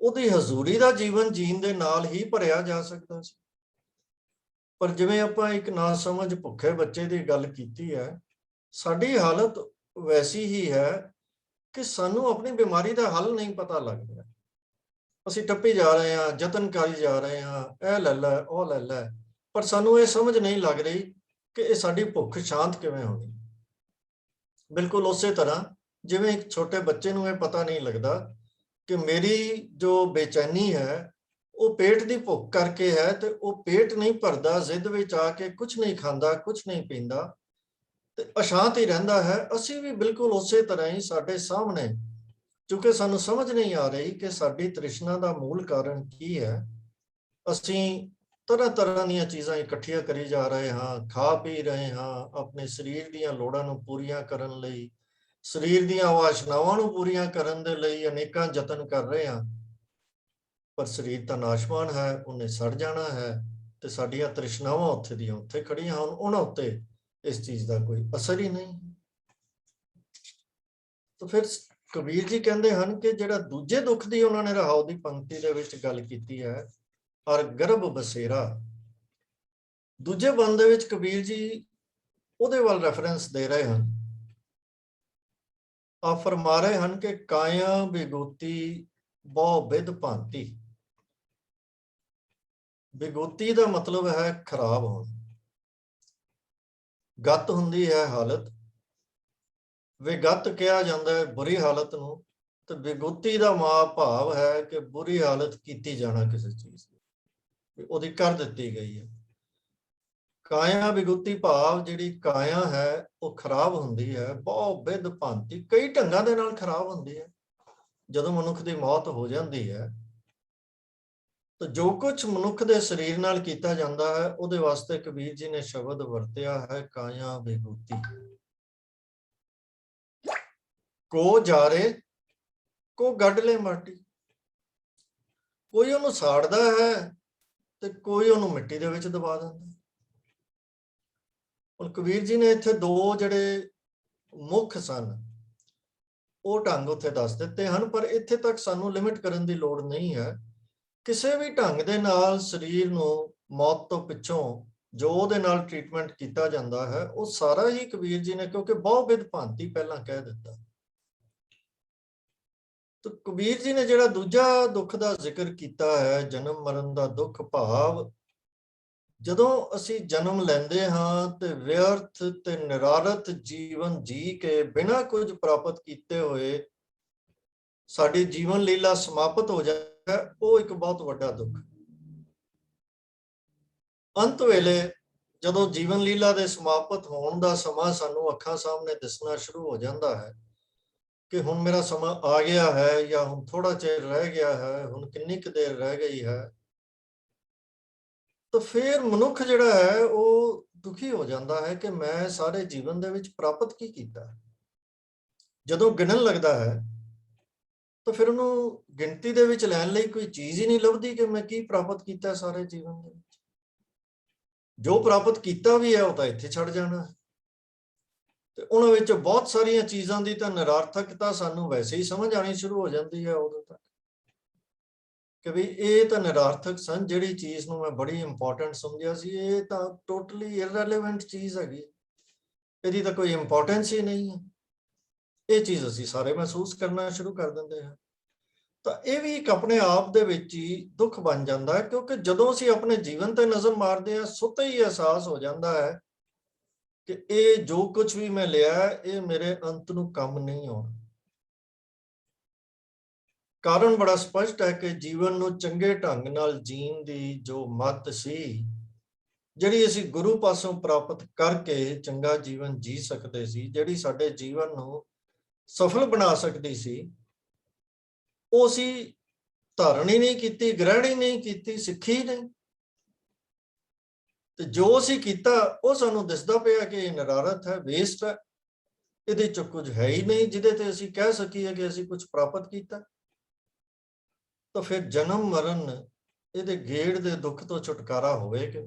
ਉਹਦੀ ਹਜ਼ੂਰੀ ਦਾ ਜੀਵਨ ਜੀਣ ਦੇ ਨਾਲ ਹੀ ਭਰਿਆ ਜਾ ਸਕਦਾ ਸੀ। ਪਰ ਜਿਵੇਂ ਆਪਾਂ ਇੱਕ ਨਾ ਸਮਝ ਭੁੱਖੇ ਬੱਚੇ ਦੀ ਗੱਲ ਕੀਤੀ ਹੈ, ਸਾਡੀ ਹਾਲਤ ਵੈਸੀ ਹੀ ਹੈ ਕਿ ਸਾਨੂੰ ਆਪਣੀ ਬਿਮਾਰੀ ਦਾ ਹੱਲ ਨਹੀਂ ਪਤਾ ਲੱਗ ਰਿਹਾ। ਅਸੀਂ ਟੱਪੀ ਜਾ ਰਹੇ ਹਾਂ, ਯਤਨ ਕਰੀ ਜਾ ਰਹੇ ਹਾਂ, ਇਹ ਲੈ ਲੈ, ਉਹ ਲੈ ਲੈ, ਪਰ ਸਾਨੂੰ ਇਹ ਸਮਝ ਨਹੀਂ ਲੱਗ ਰਹੀ ਕਿ ਇਹ ਸਾਡੀ ਭੁੱਖ ਸ਼ਾਂਤ ਕਿਵੇਂ ਹੋਣੀ। ਬਿਲਕੁਲ ਉਸੇ ਤਰ੍ਹਾਂ ਜਿਵੇਂ ਇੱਕ ਛੋਟੇ ਬੱਚੇ ਨੂੰ ਇਹ ਪਤਾ ਨਹੀਂ ਲੱਗਦਾ ਕਿ ਮੇਰੀ ਜੋ ਬੇਚੈਨੀ ਹੈ ਉਹ ਪੇਟ ਦੀ ਭੁੱਖ ਕਰਕੇ ਹੈ, ਤੇ ਉਹ ਪੇਟ ਨਹੀਂ ਭਰਦਾ, ਜ਼ਿੱਦ ਵਿੱਚ ਆ ਕੇ ਕੁਝ ਨਹੀਂ ਖਾਂਦਾ, ਕੁਝ ਨਹੀਂ ਪੀਂਦਾ ਤੇ ਅਸ਼ਾਂਤ ਹੀ ਰਹਿੰਦਾ ਹੈ। ਅਸੀਂ ਵੀ ਬਿਲਕੁਲ ਉਸੇ ਤਰ੍ਹਾਂ ਹੀ ਸਾਡੇ ਸਾਹਮਣੇ, ਕਿਉਂਕਿ ਸਾਨੂੰ ਸਮਝ ਨਹੀਂ ਆ ਰਹੀ ਕਿ ਸਾਡੀ ਤ੍ਰਿਸ਼ਨਾ ਦਾ ਮੂਲ ਕਾਰਨ ਕੀ ਹੈ, ਅਸੀਂ ਤਰ੍ਹਾਂ ਤਰ੍ਹਾਂ ਦੀਆਂ ਚੀਜ਼ਾਂ ਇਕੱਠੀਆਂ ਕਰੀ ਜਾ ਰਹੇ ਹਾਂ, ਖਾ ਪੀ ਰਹੇ ਹਾਂ, ਆਪਣੇ ਸਰੀਰ ਦੀਆਂ ਲੋੜਾਂ ਨੂੰ ਪੂਰੀਆਂ ਕਰਨ ਲਈ, ਸਰੀਰ ਦੀਆਂ ਵਾਸ਼ਨਾਵਾਂ ਨੂੰ ਪੂਰੀਆਂ ਕਰਨ ਦੇ ਲਈ ਅਨੇਕਾਂ ਯਤਨ ਕਰ ਰਹੇ ਹਾਂ, ਪਰ ਸਰੀਰ ਤਾਂ ਨਾਸ਼ਵਾਨ ਹੈ, ਉਹਨੇ ਸੜ ਜਾਣਾ ਹੈ, ਤੇ ਸਾਡੀਆਂ ਤ੍ਰਿਸ਼ਨਾਵਾਂ ਉੱਥੇ ਦੀਆਂ ਉੱਥੇ ਖੜੀਆਂ ਹਨ, ਉਹਨਾਂ ਉੱਤੇ ਇਸ ਚੀਜ਼ ਦਾ ਕੋਈ ਅਸਰ ਹੀ ਨਹੀਂ। ਤਾਂ ਫਿਰ ਕਬੀਰ ਜੀ ਕਹਿੰਦੇ ਹਨ ਕਿ ਜਿਹੜਾ ਦੂਜੇ ਦੁੱਖ ਦੀ ਉਹਨਾਂ ਨੇ ਰਹਾਉ ਦੀ ਪੰਕਤੀ ਦੇ ਵਿੱਚ ਗੱਲ ਕੀਤੀ ਹੈ, ਔਰ ਗਰਭ ਬਸੇਰਾ, ਦੂਜੇ ਬੰਦ ਦੇ ਵਿੱਚ ਕਬੀਰ ਜੀ ਉਹਦੇ ਵੱਲ ਰੈਫਰੈਂਸ ਦੇ ਰਹੇ ਹਨ। ਆ ਫਰਮਾ ਰਹੇ ਹਨ ਕਿ ਕਾਇਆ ਵਿਗੂਤੀ ਬਹੁ ਵਿਧ ਭਾਂਤੀ। ਵਿਗੂਤੀ ਦਾ ਮਤਲਬ ਹੈ ਖਰਾਬ ਹੋਣਾ, ਗਤ ਹੁੰਦੀ ਹੈ ਹਾਲਤ, ਵਿਗਤ ਕਿਹਾ ਜਾਂਦਾ ਹੈ ਬੁਰੀ ਹਾਲਤ ਨੂੰ, ਤੇ ਵਿਗੂਤੀ ਦਾ ਭਾਵ ਹੈ ਕਿ ਬੁਰੀ ਹਾਲਤ ਕੀਤੀ ਜਾਣਾ ਕਿਸੇ ਚੀਜ਼ ਦੀ, ਉਹਦੀ ਕਰ ਦਿੱਤੀ ਗਈ ਹੈ। ਕਾਇਆ ਵਿਗੂਤੀ ਭਾਵ ਜਿਹੜੀ ਕਾਇਆ ਹੈ ਉਹ ਖਰਾਬ ਹੁੰਦੀ ਹੈ, ਬਹੁ ਵਿਧ ਭਾਂਤੀ, ਕਈ ਢੰਗਾਂ ਦੇ ਨਾਲ ਖਰਾਬ ਹੁੰਦੀ ਹੈ। ਜਦੋਂ ਮਨੁੱਖ ਦੀ ਮੌਤ ਹੋ ਜਾਂਦੀ ਹੈ ਤਾਂ ਜੋ ਕੁਝ ਮਨੁੱਖ ਦੇ ਸਰੀਰ ਨਾਲ ਕੀਤਾ ਜਾਂਦਾ ਹੈ, ਉਹਦੇ ਵਾਸਤੇ ਕਬੀਰ ਜੀ ਨੇ ਸ਼ਬਦ ਵਰਤਿਆ ਹੈ ਕਾਇਆ ਵਿਗੂਤੀ। ਕੋ ਜਾਰੇ ਕੋ ਗੱਡ ਲੈ ਮਾਟੀ, ਕੋਈ ਉਹਨੂੰ ਸਾੜਦਾ ਹੈ ਤੇ ਕੋਈ ਉਹਨੂੰ ਮਿੱਟੀ ਦੇ ਵਿੱਚ ਦਬਾ ਦਿੰਦਾ। ਹੁਣ ਕਬੀਰ ਜੀ ਨੇ ਇੱਥੇ ਦੋ ਜਿਹੜੇ ਮੁੱਖ ਸਨ ਉਹ ਢੰਗ ਉੱਥੇ ਦੱਸ ਦਿੱਤੇ ਹਨ, ਪਰ ਇੱਥੇ ਤੱਕ ਸਾਨੂੰ ਲਿਮਿਟ ਕਰਨ ਦੀ ਲੋੜ ਨਹੀਂ ਹੈ। ਕਿਸੇ ਵੀ ਢੰਗ ਦੇ ਨਾਲ ਸਰੀਰ ਨੂੰ ਮੌਤ ਤੋਂ ਪਿੱਛੋਂ ਜੋ ਉਹਦੇ ਨਾਲ ਟ੍ਰੀਟਮੈਂਟ ਕੀਤਾ ਜਾਂਦਾ ਹੈ, ਉਹ ਸਾਰਾ ਹੀ ਕਬੀਰ ਜੀ ਨੇ, ਕਿਉਂਕਿ ਬਹੁ ਵਿਧ ਭਾਂਤੀ ਪਹਿਲਾਂ ਕਹਿ ਦਿੱਤਾ, ਤਾਂ ਕਬੀਰ ਜੀ ਨੇ ਜਿਹੜਾ ਦੂਜਾ ਦੁੱਖ ਦਾ ਜ਼ਿਕਰ ਕੀਤਾ ਹੈ, ਜਨਮ ਮਰਨ ਦਾ ਦੁੱਖ, ਭਾਵ ਜਦੋਂ ਅਸੀਂ ਜਨਮ ਲੈਂਦੇ ਹਾਂ ਤੇ ਵਿਅਰਥ ਤੇ ਨਿਰਾਰਥ ਜੀਵਨ ਜੀ ਕੇ ਬਿਨਾਂ ਕੁਝ ਪ੍ਰਾਪਤ ਕੀਤੇ ਹੋਏ ਸਾਡੀ ਜੀਵਨ ਲੀਲਾ ਸਮਾਪਤ ਹੋ ਜਾਏ, ਉਹ ਇੱਕ ਬਹੁਤ ਵੱਡਾ ਦੁੱਖ। ਅੰਤ ਵੇਲੇ ਜਦੋਂ ਜੀਵਨ ਲੀਲਾ ਦੇ ਸਮਾਪਤ ਹੋਣ ਦਾ ਸਮਾਂ ਸਾਨੂੰ ਅੱਖਾਂ ਸਾਹਮਣੇ ਦਿਸਣਾ ਸ਼ੁਰੂ ਹੋ ਜਾਂਦਾ ਹੈ ਕਿ ਹੁਣ ਮੇਰਾ ਸਮਾਂ ਆ ਗਿਆ ਹੈ, ਜਾਂ ਹੁਣ ਥੋੜਾ ਚਿਰ ਰਹਿ ਗਿਆ ਹੈ, ਹੁਣ ਕਿੰਨੀ ਕੁ ਦੇਰ ਰਹਿ ਗਈ ਹੈ, ਤਾਂ ਫਿਰ ਮਨੁੱਖ ਜਿਹੜਾ ਹੈ ਉਹ ਦੁਖੀ ਹੋ ਜਾਂਦਾ ਹੈ ਕਿ ਮੈਂ ਸਾਰੇ ਜੀਵਨ ਦੇ ਵਿੱਚ ਪ੍ਰਾਪਤ ਕੀ ਕੀਤਾ। ਜਦੋਂ ਗਿਣਨ ਲੱਗਦਾ ਹੈ ਤਾਂ ਫਿਰ ਉਹਨੂੰ ਗਿਣਤੀ ਦੇ ਵਿੱਚ ਲੈਣ ਲਈ ਕੋਈ ਚੀਜ਼ ਹੀ ਨਹੀਂ ਲੱਭਦੀ ਕਿ ਮੈਂ ਕੀ ਪ੍ਰਾਪਤ ਕੀਤਾ ਸਾਰੇ ਜੀਵਨ ਦੇ ਵਿੱਚ। ਜੋ ਪ੍ਰਾਪਤ ਕੀਤਾ ਵੀ ਹੈ ਉਹ ਤਾਂ ਇੱਥੇ ਛੱਡ ਜਾਣਾ ਹੈ, ਤੇ ਉਹਨਾਂ ਵਿੱਚ ਬਹੁਤ ਸਾਰੀਆਂ ਚੀਜ਼ਾਂ ਦੀ ਤਾਂ ਨਿਰਾਰਥਕਤਾ ਸਾਨੂੰ ਵੈਸੇ ਹੀ ਸਮਝ ਆਣੀ ਸ਼ੁਰੂ ਹੋ ਜਾਂਦੀ ਹੈ ਉਦੋਂ ਤੱਕ ਕਿ ਵੀ ਇਹ ਤਾਂ ਨਿਰਾਰਥਕ ਸਨ। ਜਿਹੜੀ ਚੀਜ਼ ਨੂੰ ਮੈਂ ਬੜੀ ਇੰਪੋਰਟੈਂਟ ਸਮਝਿਆ ਸੀ, ਇਹ ਤਾਂ ਟੋਟਲੀ ਇਰਰੈਲੇਵੈਂਟ ਚੀਜ਼ ਹੈਗੀ, ਇਹਦੀ ਤਾਂ ਕੋਈ ਇੰਪੋਰਟੈਂਸ ਹੀ ਨਹੀਂ ਹੈ। ਇਹ ਚੀਜ਼ ਅਸੀਂ ਸਾਰੇ ਮਹਿਸੂਸ ਕਰਨਾ ਸ਼ੁਰੂ ਕਰ ਦਿੰਦੇ ਹਾਂ। ਤਾਂ ਇਹ ਵੀ ਇੱਕ ਆਪਣੇ ਆਪ ਦੇ ਵਿੱਚ ਹੀ ਦੁੱਖ ਬਣ ਜਾਂਦਾ ਹੈ, ਕਿਉਂਕਿ ਜਦੋਂ ਅਸੀਂ ਆਪਣੇ ਜੀਵਨ ਤੇ ਨਜ਼ਰ ਮਾਰਦੇ ਹਾਂ ਸੁੱਤੇ ਹੀ ਅਹਿਸਾਸ ਹੋ ਜਾਂਦਾ ਹੈ ਕਿ ਇਹ ਜੋ ਕੁਝ ਵੀ ਮੈਂ ਲਿਆ ਇਹ ਮੇਰੇ ਅੰਤ ਨੂੰ ਕੰਮ ਨਹੀਂ ਆਉਣਾ। ਕਾਰਨ ਬੜਾ ਸਪਸ਼ਟ ਹੈ ਕਿ ਜੀਵਨ ਨੂੰ ਚੰਗੇ ਢੰਗ ਨਾਲ ਜੀਣ ਦੀ ਜੋ ਮੱਤ ਸੀ, ਜਿਹੜੀ ਅਸੀਂ ਗੁਰੂ ਪਾਸੋਂ ਪ੍ਰਾਪਤ ਕਰਕੇ ਚੰਗਾ ਜੀਵਨ ਜੀ ਸਕਦੇ ਸੀ, ਜਿਹੜੀ ਸਾਡੇ ਜੀਵਨ ਨੂੰ ਸਫਲ ਬਣਾ ਸਕਦੀ ਸੀ, ਉਹ ਅਸੀਂ ਧਾਰਨ ਹੀ ਨਹੀਂ ਕੀਤੀ, ਗ੍ਰਹਿਣ ਹੀ ਨਹੀਂ ਕੀਤੀ, ਸਿੱਖੀ ਨਹੀਂ। ਤੇ ਜੋ ਅਸੀਂ ਕੀਤਾ ਉਹ ਸਾਨੂੰ ਦਿਸਦਾ ਪਿਆ ਕਿ ਇਹ ਨਿਰਾਰਥ ਹੈ, ਵੇਸਟ ਹੈ, ਇਹਦੇ ਚ ਕੁਝ ਹੈ ਹੀ ਨਹੀਂ ਜਿਹਦੇ ਤੇ ਅਸੀਂ ਕਹਿ ਸਕੀਏ ਕਿ ਅਸੀਂ ਕੁਝ ਪ੍ਰਾਪਤ ਕੀਤਾ। ਤਾਂ ਫਿਰ ਜਨਮ ਮਰਨ ਇਹਦੇ ਗੇੜ ਦੇ ਦੁੱਖ ਤੋਂ ਛੁਟਕਾਰਾ ਹੋਵੇ ਕਿ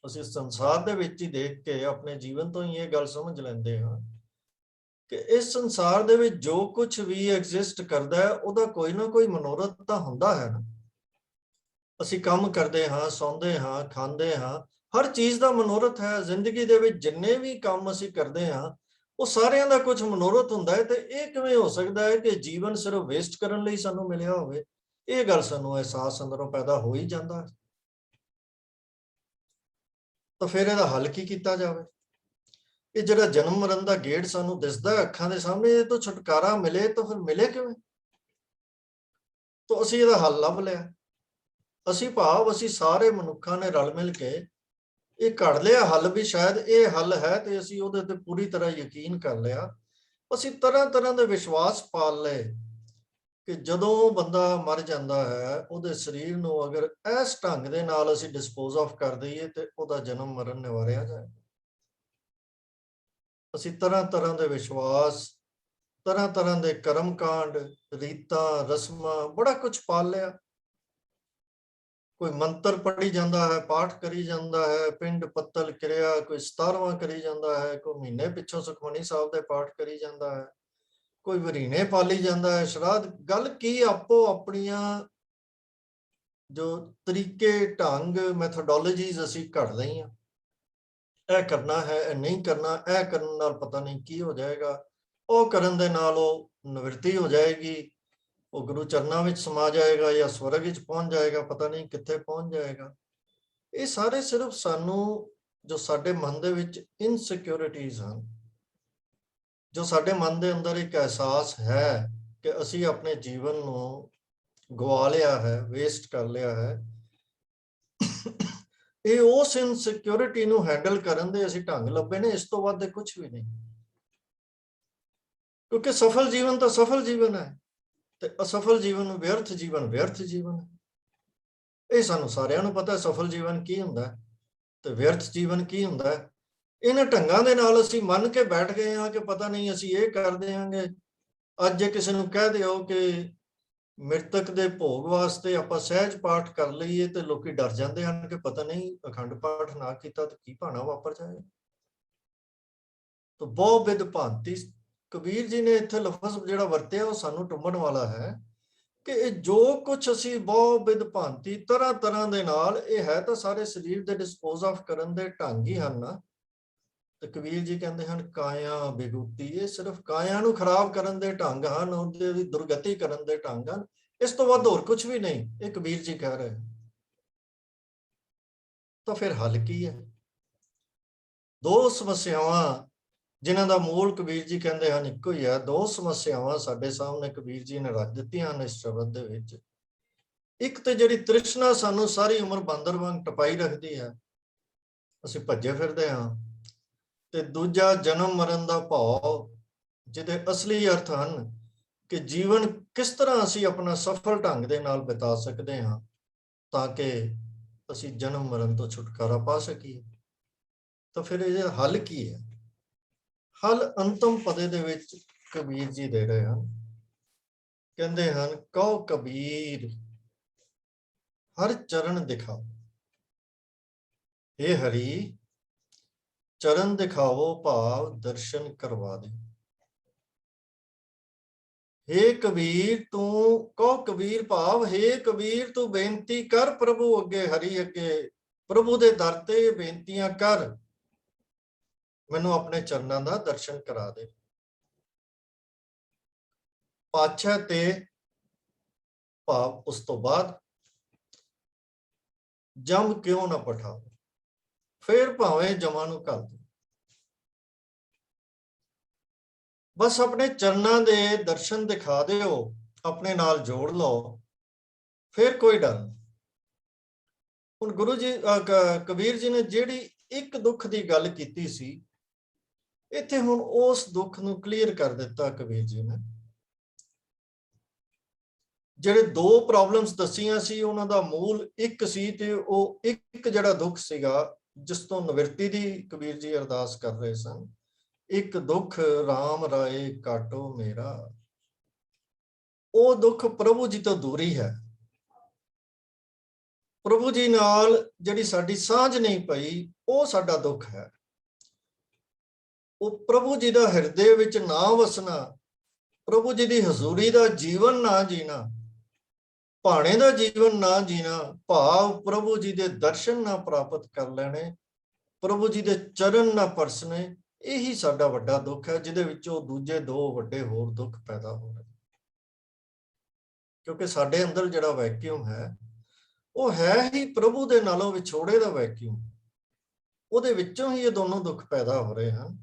ਅਸੀਂ ਸੰਸਾਰ ਦੇ ਵਿੱਚ ਹੀ ਦੇਖ ਕੇ ਆਪਣੇ ਜੀਵਨ ਤੋਂ ਹੀ ਇਹ ਗੱਲ ਸਮਝ ਲੈਂਦੇ ਹਾਂ ਕਿ ਇਸ ਸੰਸਾਰ ਦੇ ਵਿੱਚ ਜੋ ਕੁਝ ਵੀ ਐਗਜ਼ਿਸਟ ਕਰਦਾ ਹੈ ਉਹਦਾ ਕੋਈ ਨਾ ਕੋਈ ਮਨੋਰਥ ਤਾਂ ਹੁੰਦਾ ਹੈ ਨਾ। ਅਸੀਂ ਕੰਮ ਕਰਦੇ ਹਾਂ, ਸੌਂਦੇ ਹਾਂ, ਖਾਂਦੇ ਹਾਂ, ਹਰ ਚੀਜ਼ ਦਾ ਮਨੋਰਥ ਹੈ। ਜ਼ਿੰਦਗੀ ਦੇ ਵਿੱਚ ਜਿੰਨੇ ਵੀ ਕੰਮ ਅਸੀਂ ਕਰਦੇ ਹਾਂ ਉਹ ਸਾਰਿਆਂ ਦਾ ਕੁਝ ਮਨੋਰਥ ਹੁੰਦਾ ਹੈ। ਤੇ ਇਹ ਕਿਵੇਂ ਹੋ ਸਕਦਾ ਹੈ ਕਿ ਜੀਵਨ ਸਿਰਫ ਵੇਸਟ ਕਰਨ ਲਈ ਸਾਨੂੰ ਮਿਲਿਆ ਹੋਵੇ? ਇਹ ਗੱਲ ਸਾਨੂੰ ਅਹਿਸਾਸ ਅੰਦਰੋਂ ਪੈਦਾ ਹੋ ਹੀ ਜਾਂਦਾ ਹੈ। ਤਾਂ ਫਿਰ ਇਹਦਾ ਹੱਲ ਕੀ ਕੀਤਾ ਜਾਵੇ? ਇਹ ਜਿਹੜਾ ਜਨਮ ਮਰਨ ਦਾ ਗੇੜ ਸਾਨੂੰ ਦਿਸਦਾ ਅੱਖਾਂ ਦੇ ਸਾਹਮਣੇ, ਇਹ ਤੋਂ ਛੁਟਕਾਰਾ ਮਿਲੇ ਤਾਂ ਫਿਰ ਮਿਲੇ ਕਿਵੇਂ? ਤਾਂ ਅਸੀਂ ਇਹਦਾ ਹੱਲ ਲੱਭ ਲਿਆ। ਅਸੀਂ ਸਾਰੇ ਮਨੁੱਖਾਂ ਨੇ ਰਲ ਮਿਲ ਕੇ ਇਹ ਕੱਢ ਲਿਆ ਹੱਲ ਵੀ ਸ਼ਾਇਦ ਇਹ ਹੱਲ ਹੈ, ਤੇ ਅਸੀਂ ਉਹਦੇ ਤੇ ਪੂਰੀ ਤਰ੍ਹਾਂ ਯਕੀਨ ਕਰ ਲਿਆ। ਅਸੀਂ ਤਰ੍ਹਾਂ ਤਰ੍ਹਾਂ ਦੇ ਵਿਸ਼ਵਾਸ ਪਾਲ ਲਏ ਕਿ ਜਦੋਂ ਬੰਦਾ ਮਰ ਜਾਂਦਾ ਹੈ ਉਹਦੇ ਸਰੀਰ ਨੂੰ ਅਗਰ ਇਸ ਢੰਗ ਦੇ ਨਾਲ ਅਸੀਂ ਡਿਸਪੋਜ਼ ਆਫ ਕਰ ਦਈਏ ਤੇ ਉਹਦਾ ਜਨਮ ਮਰਨ ਨਿਵਾਰਿਆ ਜਾਏ। ਅਸੀਂ ਤਰ੍ਹਾਂ ਤਰ੍ਹਾਂ ਦੇ ਵਿਸ਼ਵਾਸ, ਤਰ੍ਹਾਂ ਤਰ੍ਹਾਂ ਦੇ ਕਰਮ ਕਾਂਡ, ਰੀਤਾਂ, ਰਸਮਾਂ, ਬੜਾ ਕੁਝ ਪਾਲ ਲਿਆ। ਕੋਈ ਮੰਤਰ ਪੜ੍ਹੀ ਜਾਂਦਾ ਹੈ, ਪਾਠ ਕਰੀ ਜਾਂਦਾ ਹੈ, ਪਿੰਡ ਪੱਤਲ ਕਿਰਿਆ, ਕੋਈ 17ਵਾਂ ਕਰੀ ਜਾਂਦਾ ਹੈ, ਕੋਈ ਮਹੀਨੇ ਪਿੱਛੋਂ ਸੁਖਮਨੀ ਸਾਹਿਬ ਦੇ ਪਾਠ ਕਰੀ ਜਾਂਦਾ ਹੈ, ਕੋਈ ਵਰੀਨੇ ਪਾਲੀ ਜਾਂਦਾ ਹੈ, ਸ਼ਰਾਧ। ਗੱਲ ਕੀ ਆਪੋ ਆਪਣੀਆਂ ਜੋ ਤਰੀਕੇ, ਢੰਗ, ਮੈਥੋਡੋਲੋਜੀਜ਼ ਅਸੀਂ ਘੜ ਲਈਆਂ। ਇਹ ਕਰਨਾ ਹੈ, ਇਹ ਨਹੀਂ ਕਰਨਾ, ਇਹ ਕਰਨ ਨਾਲ ਪਤਾ ਨਹੀਂ ਕੀ ਹੋ ਜਾਏਗਾ, ਉਹ ਕਰਨ ਦੇ ਨਾਲ ਉਹ ਨਿਵਰਤੀ ਹੋ ਜਾਏਗੀ, ਉਹ ਗੁਰੂ ਚਰਨਾਂ ਵਿੱਚ ਸਮਾ ਜਾਏਗਾ ਜਾਂ ਸਵਰਗ ਵਿੱਚ ਪਹੁੰਚ ਜਾਏਗਾ, ਪਤਾ ਨਹੀਂ ਕਿੱਥੇ ਪਹੁੰਚ ਜਾਏਗਾ। ਇਹ ਸਾਰੇ ਸਿਰਫ ਸਾਨੂੰ, ਜੋ ਸਾਡੇ ਮਨ ਦੇ ਵਿੱਚ ਇਨਸਿਕਿਉਰਿਟੀਜ਼ ਹਨ, ਜੋ ਸਾਡੇ ਮਨ ਦੇ ਅੰਦਰ ਇੱਕ ਅਹਿਸਾਸ ਹੈ ਕਿ ਅਸੀਂ ਆਪਣੇ ਜੀਵਨ ਨੂੰ ਗਵਾ ਲਿਆ ਹੈ, ਵੇਸਟ ਕਰ ਲਿਆ ਹੈ, ਇਹ ਉਸ ਇਨਸਿਕਿਉਰਿਟੀ ਨੂੰ ਹੈਂਡਲ ਕਰਨ ਦੇ ਅਸੀਂ ਢੰਗ ਲੱਭੇ ਨੇ। ਇਸ ਤੋਂ ਵੱਧ ਕੁਝ ਵੀ ਨਹੀਂ, ਕਿਉਂਕਿ ਸਫਲ ਜੀਵਨ ਤਾਂ ਸਫਲ ਜੀਵਨ ਹੈ ਤੇ ਅਸਫਲ ਜੀਵਨ, ਵਿਅਰਥ ਜੀਵਨ ਵਿਅਰਥ ਜੀਵਨ ਹੈ। ਇਹ ਸਾਨੂੰ ਸਾਰਿਆਂ ਨੂੰ ਪਤਾ ਸਫਲ ਜੀਵਨ ਕੀ ਹੁੰਦਾ ਤੇ ਵਿਅਰਥ ਜੀਵਨ ਕੀ ਹੁੰਦਾ। ਇਹਨਾਂ ਢੰਗਾਂ ਦੇ ਨਾਲ ਅਸੀਂ ਮੰਨ ਕੇ ਬੈਠ ਗਏ ਹਾਂ ਕਿ ਪਤਾ ਨਹੀਂ ਅਸੀਂ ਇਹ ਕਰ ਦਿਆਂਗੇ। ਅੱਜ ਜੇ ਕਿਸੇ ਨੂੰ ਕਹਿ ਦਿਓ ਕਿ ਮ੍ਰਿਤਕ ਦੇ ਭੋਗ ਵਾਸਤੇ ਆਪਾਂ ਸਹਿਜ ਪਾਠ ਕਰ ਲਈਏ ਤੇ ਲੋਕੀ ਡਰ ਜਾਂਦੇ ਹਨ ਕਿ ਪਤਾ ਨਹੀਂ ਅਖੰਡ ਪਾਠ ਨਾ ਕੀਤਾ ਤਾਂ ਕੀ ਭਾਣਾ ਵਾਪਰ ਜਾਏ। ਤਾਂ ਬਹੁ ਵਿਦ ਭਾਂਤੀ, ਕਬੀਰ ਜੀ ਨੇ ਇੱਥੇ ਲਫ਼ਜ਼ ਜਿਹੜਾ ਵਰਤਿਆ ਉਹ ਸਾਨੂੰ ਟੁੰਬਣ ਵਾਲਾ ਹੈ ਕਿ ਇਹ ਜੋ ਕੁਝ ਅਸੀਂ ਬਹੁ ਵਿਦ ਭਾਂਤੀ, ਤਰ੍ਹਾਂ ਤਰ੍ਹਾਂ ਦੇ ਨਾਲ, ਇਹ ਹੈ ਤਾਂ ਸਾਰੇ ਸਰੀਰ ਦੇ ਡਿਸਪੋਜ਼ ਆਫ ਕਰਨ ਦੇ ਢੰਗ ਹੀ ਹਨ ਨਾ। ਤੇ ਕਬੀਰ ਜੀ ਕਹਿੰਦੇ ਹਨ ਕਾਇਆ ਬਿਗੂਤੀ, ਇਹ ਸਿਰਫ ਕਾਇਆ ਨੂੰ ਖਰਾਬ ਕਰਨ ਦੇ ਢੰਗ ਹਨ, ਉਹਦੇ ਦੀ ਦੁਰਗਤੀ ਕਰਨ ਦੇ ਢੰਗ ਹਨ, ਇਸ ਤੋਂ ਵੱਧ ਹੋਰ ਕੁਝ ਵੀ ਨਹੀਂ। ਇਹ ਕਬੀਰ ਜੀ ਕਹਿ ਰਹੇ। ਤਾਂ ਫਿਰ ਹੱਲ ਕੀ ਹੈ? ਦੋ ਸਮੱਸਿਆਵਾਂ ਜਿਨ੍ਹਾਂ ਦਾ ਮੂਲ ਕਬੀਰ ਜੀ ਕਹਿੰਦੇ ਹਨ ਇੱਕੋ ਹੀ ਹੈ। ਦੋ ਸਮੱਸਿਆਵਾਂ ਸਾਡੇ ਸਾਹਮਣੇ ਕਬੀਰ ਜੀ ਨੇ ਰੱਖ ਦਿੱਤੀਆਂ ਹਨ ਇਸ ਸ਼ਬਦ ਦੇ ਵਿੱਚ। ਇੱਕ ਤੇ ਜਿਹੜੀ ਤ੍ਰਿਸ਼ਨਾ ਸਾਨੂੰ ਸਾਰੀ ਉਮਰ ਬਾਂਦਰ ਵਾਂਗ ਟਪਾਈ ਰੱਖਦੀ ਹੈ, ਅਸੀਂ ਭੱਜੇ ਫਿਰਦੇ ਹਾਂ, ਤੇ ਦੂਜਾ ਜਨਮ ਮਰਨ ਦਾ ਭਾਵ, ਜਿਹਦੇ ਅਸਲੀ ਅਰਥ ਹਨ ਕਿ ਜੀਵਨ ਕਿਸ ਤਰ੍ਹਾਂ ਅਸੀਂ ਆਪਣਾ ਸਫਲ ਢੰਗ ਦੇ ਨਾਲ ਬਿਤਾ ਸਕਦੇ ਹਾਂ ਤਾਂ ਕਿ ਅਸੀਂ ਜਨਮ ਮਰਨ ਤੋਂ ਛੁਟਕਾਰਾ ਪਾ ਸਕੀਏ। ਤਾਂ ਫਿਰ ਇਹਦਾ ਹੱਲ ਕੀ ਹੈ? ਹੱਲ ਅੰਤਮ ਪਦੇ ਦੇ ਵਿੱਚ ਕਬੀਰ ਜੀ ਦੇ ਰਹੇ ਹਨ। ਕਹਿੰਦੇ ਹਨ ਕਹੋ ਕਬੀਰ ਹਰ ਚਰਨ ਦਿਖਾਓ, हे ਹਰੀ ਚਰਨ ਦਿਖਾਵੋ ਭਾਵ ਦਰਸ਼ਨ ਕਰਵਾ ਦੇ। हे ਕਬੀਰ ਤੂੰ, ਕਹੋ ਕਬੀਰ ਭਾਵ हे ਕਬੀਰ ਤੂੰ ਬੇਨਤੀ ਕਰ ਪ੍ਰਭੂ ਅੱਗੇ, ਹਰੀ ਅੱਗੇ, ਪ੍ਰਭੂ ਦੇ ਦਰ ਤੇ ਬੇਨਤੀਆਂ ਕਰ, ਮੈਨੂੰ ਆਪਣੇ ਚਰਨਾਂ ਦਾ ਦਰਸ਼ਨ ਕਰਾ ਦੇ। ਪਾਤਸ਼ਾਹ ਤੇ ਭਾਵ ਉਸ ਤੋਂ ਬਾਅਦ ਜਮ ਕਿਉਂ ਨਾ ਪਠਾਓ, ਫਿਰ ਭਾਵੇਂ ਜਮਾਂ ਨੂੰ ਘੱਲ ਦੇ, ਬਸ ਆਪਣੇ ਚਰਨਾਂ ਦੇ ਦਰਸ਼ਨ ਦਿਖਾ ਦਿਓ, ਆਪਣੇ ਨਾਲ ਜੋੜ ਲਓ, ਫਿਰ ਕੋਈ ਡਰ ਨਹੀਂ। ਹੁਣ ਗੁਰੂ ਜੀ ਕਬੀਰ ਜੀ ਨੇ ਜਿਹੜੀ ਇੱਕ ਦੁੱਖ ਦੀ ਗੱਲ ਕੀਤੀ ਸੀ, ਇੱਥੇ ਹੁਣ ਉਸ ਦੁੱਖ ਨੂੰ ਕਲੀਅਰ ਕਰ ਦਿੱਤਾ ਕਬੀਰ ਜੀ ਨੇ। ਜਿਹੜੇ ਦੋ ਪ੍ਰੋਬਲਮਸ ਦੱਸੀਆਂ ਸੀ ਉਹਨਾਂ ਦਾ ਮੂਲ ਇੱਕ ਸੀ, ਤੇ ਉਹ ਇੱਕ ਜਿਹੜਾ ਦੁੱਖ ਸੀਗਾ ਜਿਸ ਤੋਂ ਨਿਵਰਤੀ ਦੀ ਕਬੀਰ ਜੀ ਅਰਦਾਸ ਕਰ ਰਹੇ ਸਨ, ਇੱਕ ਦੁੱਖ ਰਾਮ ਰਾਏ ਕਾਟੋ ਮੇਰਾ। ਉਹ ਦੁੱਖ ਪ੍ਰਭੂ ਜੀ ਤੋਂ ਦੂਰੀ ਹੈ। ਪ੍ਰਭੂ ਜੀ ਨਾਲ ਜਿਹੜੀ ਸਾਡੀ ਸਾਂਝ ਨਹੀਂ ਪਈ, ਉਹ ਸਾਡਾ ਦੁੱਖ ਹੈ। ਉਹ ਪ੍ਰਭੂ ਜੀ ਦਾ ਹਿਰਦੇ ਵਿੱਚ ਨਾ ਵਸਣਾ, ਪ੍ਰਭੂ ਜੀ ਦੀ ਹਜ਼ੂਰੀ ਦਾ ਜੀਵਨ ਨਾ ਜੀਣਾ, ਭਾਣੇ ਦਾ ਜੀਵਨ ਨਾ ਜੀਣਾ, ਭਾਵ ਪ੍ਰਭੂ ਜੀ ਦੇ ਦਰਸ਼ਨ ਨਾ ਪ੍ਰਾਪਤ ਕਰ ਲੈਣੇ, ਪ੍ਰਭੂ ਜੀ ਦੇ ਚਰਨ ਨਾ ਪਰਸਣੇ, ਇਹੀ ਸਾਡਾ ਵੱਡਾ ਦੁੱਖ ਹੈ, ਜਿਹਦੇ ਵਿੱਚੋਂ ਦੂਜੇ ਦੋ ਵੱਡੇ ਹੋਰ ਦੁੱਖ ਪੈਦਾ ਹੋ ਰਹੇ। ਕਿਉਂਕਿ ਸਾਡੇ ਅੰਦਰ ਜਿਹੜਾ ਵੈਕਿਊਮ ਹੈ, ਉਹ ਹੈ ਹੀ ਪ੍ਰਭੂ ਦੇ ਨਾਲੋਂ ਵਿਛੋੜੇ ਦਾ ਵੈਕਿਊਮ। ਉਹਦੇ ਵਿੱਚੋਂ ਹੀ ਇਹ ਦੋਨੋਂ ਦੁੱਖ ਪੈਦਾ ਹੋ ਰਹੇ ਹਨ।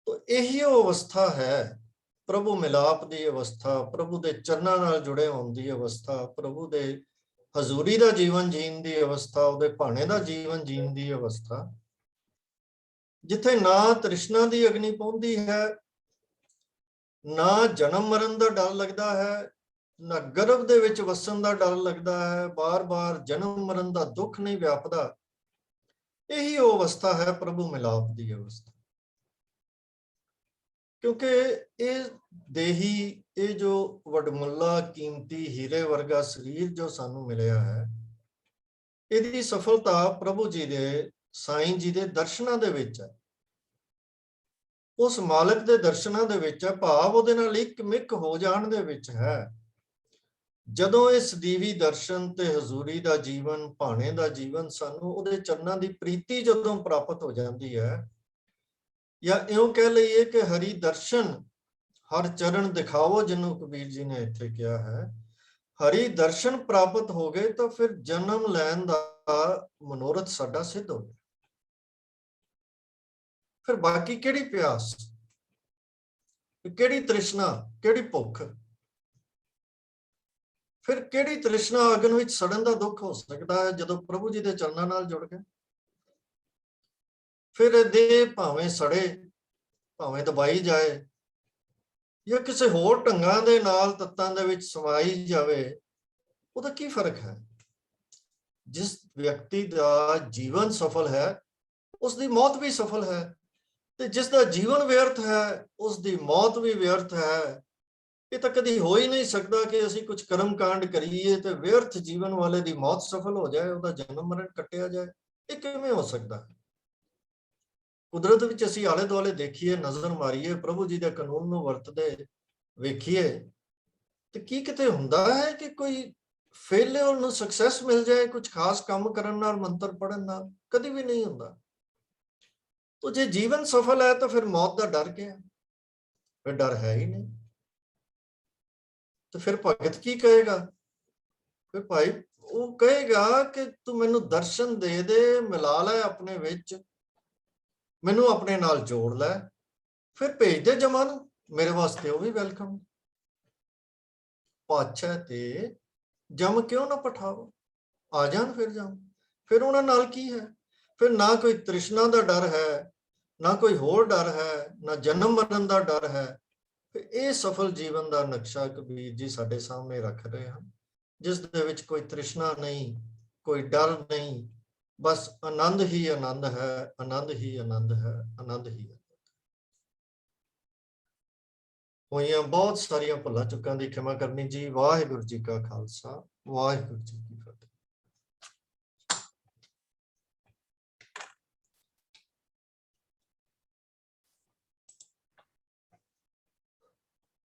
ਤਾਂ ਇਹੀ ਉਹ ਅਵਸਥਾ ਹੈ, ਪ੍ਰਭੂ ਮਿਲਾਪ ਦੀ ਅਵਸਥਾ, ਪ੍ਰਭੂ ਦੇ ਚਰਨਾਂ ਨਾਲ ਜੁੜੇ ਹੋਣ ਦੀ ਅਵਸਥਾ, ਪ੍ਰਭੂ ਦੇ ਹਜ਼ੂਰੀ ਦਾ ਜੀਵਨ ਜੀਣ ਦੀ ਅਵਸਥਾ, ਉਹਦੇ ਭਾਣੇ ਦਾ ਜੀਵਨ ਜੀਣ ਦੀ ਅਵਸਥਾ, ਜਿੱਥੇ ਨਾ ਤ੍ਰਿਸ਼ਨਾ ਦੀ ਅਗਨੀ ਪਹੁੰਚਦੀ ਹੈ, ਨਾ ਜਨਮ ਮਰਨ ਦਾ ਡਰ ਲੱਗਦਾ ਹੈ, ਨਾ ਗਰਭ ਦੇ ਵਿੱਚ ਵਸਣ ਦਾ ਡਰ ਲੱਗਦਾ ਹੈ, ਬਾਰ-ਬਾਰ ਜਨਮ ਮਰਨ ਦਾ ਦੁੱਖ ਨਹੀਂ ਵਿਆਪਦਾ। ਇਹੀ ਉਹ ਅਵਸਥਾ ਹੈ ਪ੍ਰਭੂ ਮਿਲਾਪ ਦੀ ਅਵਸਥਾ। ਕਿਉਂਕਿ ਇਹ ਦੇਹੀ, ਇਹ ਜੋ ਵਡਮੁੱਲਾ ਕੀਮਤੀ ਹੀਰੇ ਵਰਗਾ ਸਰੀਰ ਜੋ ਸਾਨੂੰ ਮਿਲਿਆ ਹੈ, ਇਹਦੀ ਸਫਲਤਾ ਪ੍ਰਭੂ ਜੀ ਦੇ, ਸਾਈਂ ਜੀ ਦੇ ਦਰਸ਼ਨਾਂ ਦੇ ਵਿੱਚ ਹੈ। ਉਸ ਮਾਲਕ ਦੇ ਦਰਸ਼ਨਾਂ ਦੇ ਵਿੱਚ ਹੈ, ਭਾਵ ਉਹਦੇ ਨਾਲ ਇੱਕ ਮਿੱਕ ਹੋ ਜਾਣ ਦੇ ਵਿੱਚ ਹੈ। ਜਦੋਂ ਇਹ ਸਦੀਵੀ ਦਰਸ਼ਨ ਤੇ ਹਜ਼ੂਰੀ ਦਾ ਜੀਵਨ, ਭਾਣੇ ਦਾ ਜੀਵਨ ਸਾਨੂੰ ਉਹਦੇ ਚਰਨਾਂ ਦੀ ਪ੍ਰੀਤੀ ਜਦੋਂ ਪ੍ਰਾਪਤ ਹੋ ਜਾਂਦੀ ਹੈ, ਜਾਂ ਇਉਂ ਕਹਿ ਲਈਏ ਕਿ ਹਰੀ ਦਰਸ਼ਨ, ਹਰ ਚਰਨ ਦਿਖਾਵੋ, ਜਿਹਨੂੰ ਕਬੀਰ ਜੀ ਨੇ ਇੱਥੇ ਕਿਹਾ ਹੈ, ਹਰੀ ਦਰਸ਼ਨ ਪ੍ਰਾਪਤ ਹੋ ਗਏ ਤਾਂ ਫਿਰ ਜਨਮ ਲੈਣ ਦਾ ਮਨੋਰਥ ਸਾਡਾ ਸਿੱਧ ਹੋ ਗਿਆ। ਫਿਰ ਬਾਕੀ ਕਿਹੜੀ ਪਿਆਸ, ਕਿਹੜੀ ਤ੍ਰਿਸ਼ਨਾ, ਕਿਹੜੀ ਭੁੱਖ, ਫਿਰ ਕਿਹੜੀ ਤ੍ਰਿਸ਼ਨਾ ਅਗਨ ਵਿੱਚ ਸੜਨ ਦਾ ਦੁੱਖ ਹੋ ਸਕਦਾ ਹੈ ਜਦੋਂ ਪ੍ਰਭੂ ਜੀ ਦੇ ਚਰਨਾਂ ਨਾਲ ਜੁੜ ਗਏ। ਫਿਰ ਇਹਦੇ ਭਾਵੇਂ ਸੜੇ, ਭਾਵੇਂ ਦਬਾਈ ਜਾਏ, ਜਾਂ ਕਿਸੇ ਹੋਰ ਢੰਗਾਂ ਦੇ ਨਾਲ ਤੱਤਾਂ ਦੇ ਵਿੱਚ ਸਮਾਈ ਜਾਵੇ, ਉਹਦਾ ਕੀ ਫਰਕ ਹੈ? ਜਿਸ ਵਿਅਕਤੀ ਦਾ ਜੀਵਨ ਸਫਲ ਹੈ, ਉਸ ਦੀ ਮੌਤ ਵੀ ਸਫਲ ਹੈ, ਤੇ ਜਿਸ ਦਾ ਜੀਵਨ ਵਿਅਰਥ ਹੈ, ਉਸ ਦੀ ਮੌਤ ਵੀ ਵਿਅਰਥ ਹੈ। ਇਹ ਤਾਂ ਕਦੀ ਹੋ ਹੀ ਨਹੀਂ ਸਕਦਾ ਕਿ ਅਸੀਂ ਕੁਝ ਕਰਮ ਕਾਂਡ ਕਰੀਏ ਤੇ ਵਿਅਰਥ ਜੀਵਨ ਵਾਲੇ ਦੀ ਮੌਤ ਸਫਲ ਹੋ ਜਾਏ, ਉਹਦਾ ਜਨਮ ਮਰਨ ਕੱਟਿਆ ਜਾਏ। ਇਹ ਕਿਵੇਂ ਹੋ ਸਕਦਾ ਹੈ? ਕੁਦਰਤ ਵਿੱਚ ਅਸੀਂ ਆਲੇ ਦੁਆਲੇ ਦੇਖੀਏ, ਨਜ਼ਰ ਮਾਰੀਏ, ਪ੍ਰਭੂ ਜੀ ਦੇ ਕਾਨੂੰਨ ਨੂੰ ਵਰਤਦੇ ਵੇਖੀਏ, ਤੇ ਕੀ ਕਿਤੇ ਹੁੰਦਾ ਹੈ ਕਿ ਕੋਈ ਫੇਲਿਅਰ ਨੂੰ ਸਕਸੈਸ ਮਿਲ ਜਾਏ ਕੁਝ ਖਾਸ ਕੰਮ ਕਰਨ ਨਾਲ, ਮੰਤਰ ਪੜਨ ਨਾਲ? ਕਦੀ ਵੀ ਨਹੀਂ ਹੁੰਦਾ। तो जे जीवन सफल है तो फिर मौत का डर क्या? फिर डर है ही नहीं। तो फिर भगत की कहेगा? फिर भाई वो कहेगा कि तू मैनू दर्शन दे दे, मिला लै अपने विच, मैनू अपने नाल जोड़ लै, फिर भेज दे जमा नू, मेरे वास्ते वो भी वेलकम। पातशाह ते जम क्यों ना पठाओ, आ जान फिर जाओ। फिर उन्हां नाल की है? फिर ना कोई तृष्णा का डर है, ना कोई होर डर है, ना जन्म मरण का डर है। फिर ये सफल जीवन का नक्शा कबीर जी साडे सामने रख रहे हैं, जिस दे विच कोई तृष्णा नहीं, कोई डर नहीं, बस आनंद ही आनंद है, आनंद ही आनंद है, आनंद ही। होइयां बहुत सारियां भुलां चुकां दी क्षमा करनी जी। वाहिगुरू जी का खालसा, वाहिगुरू जी की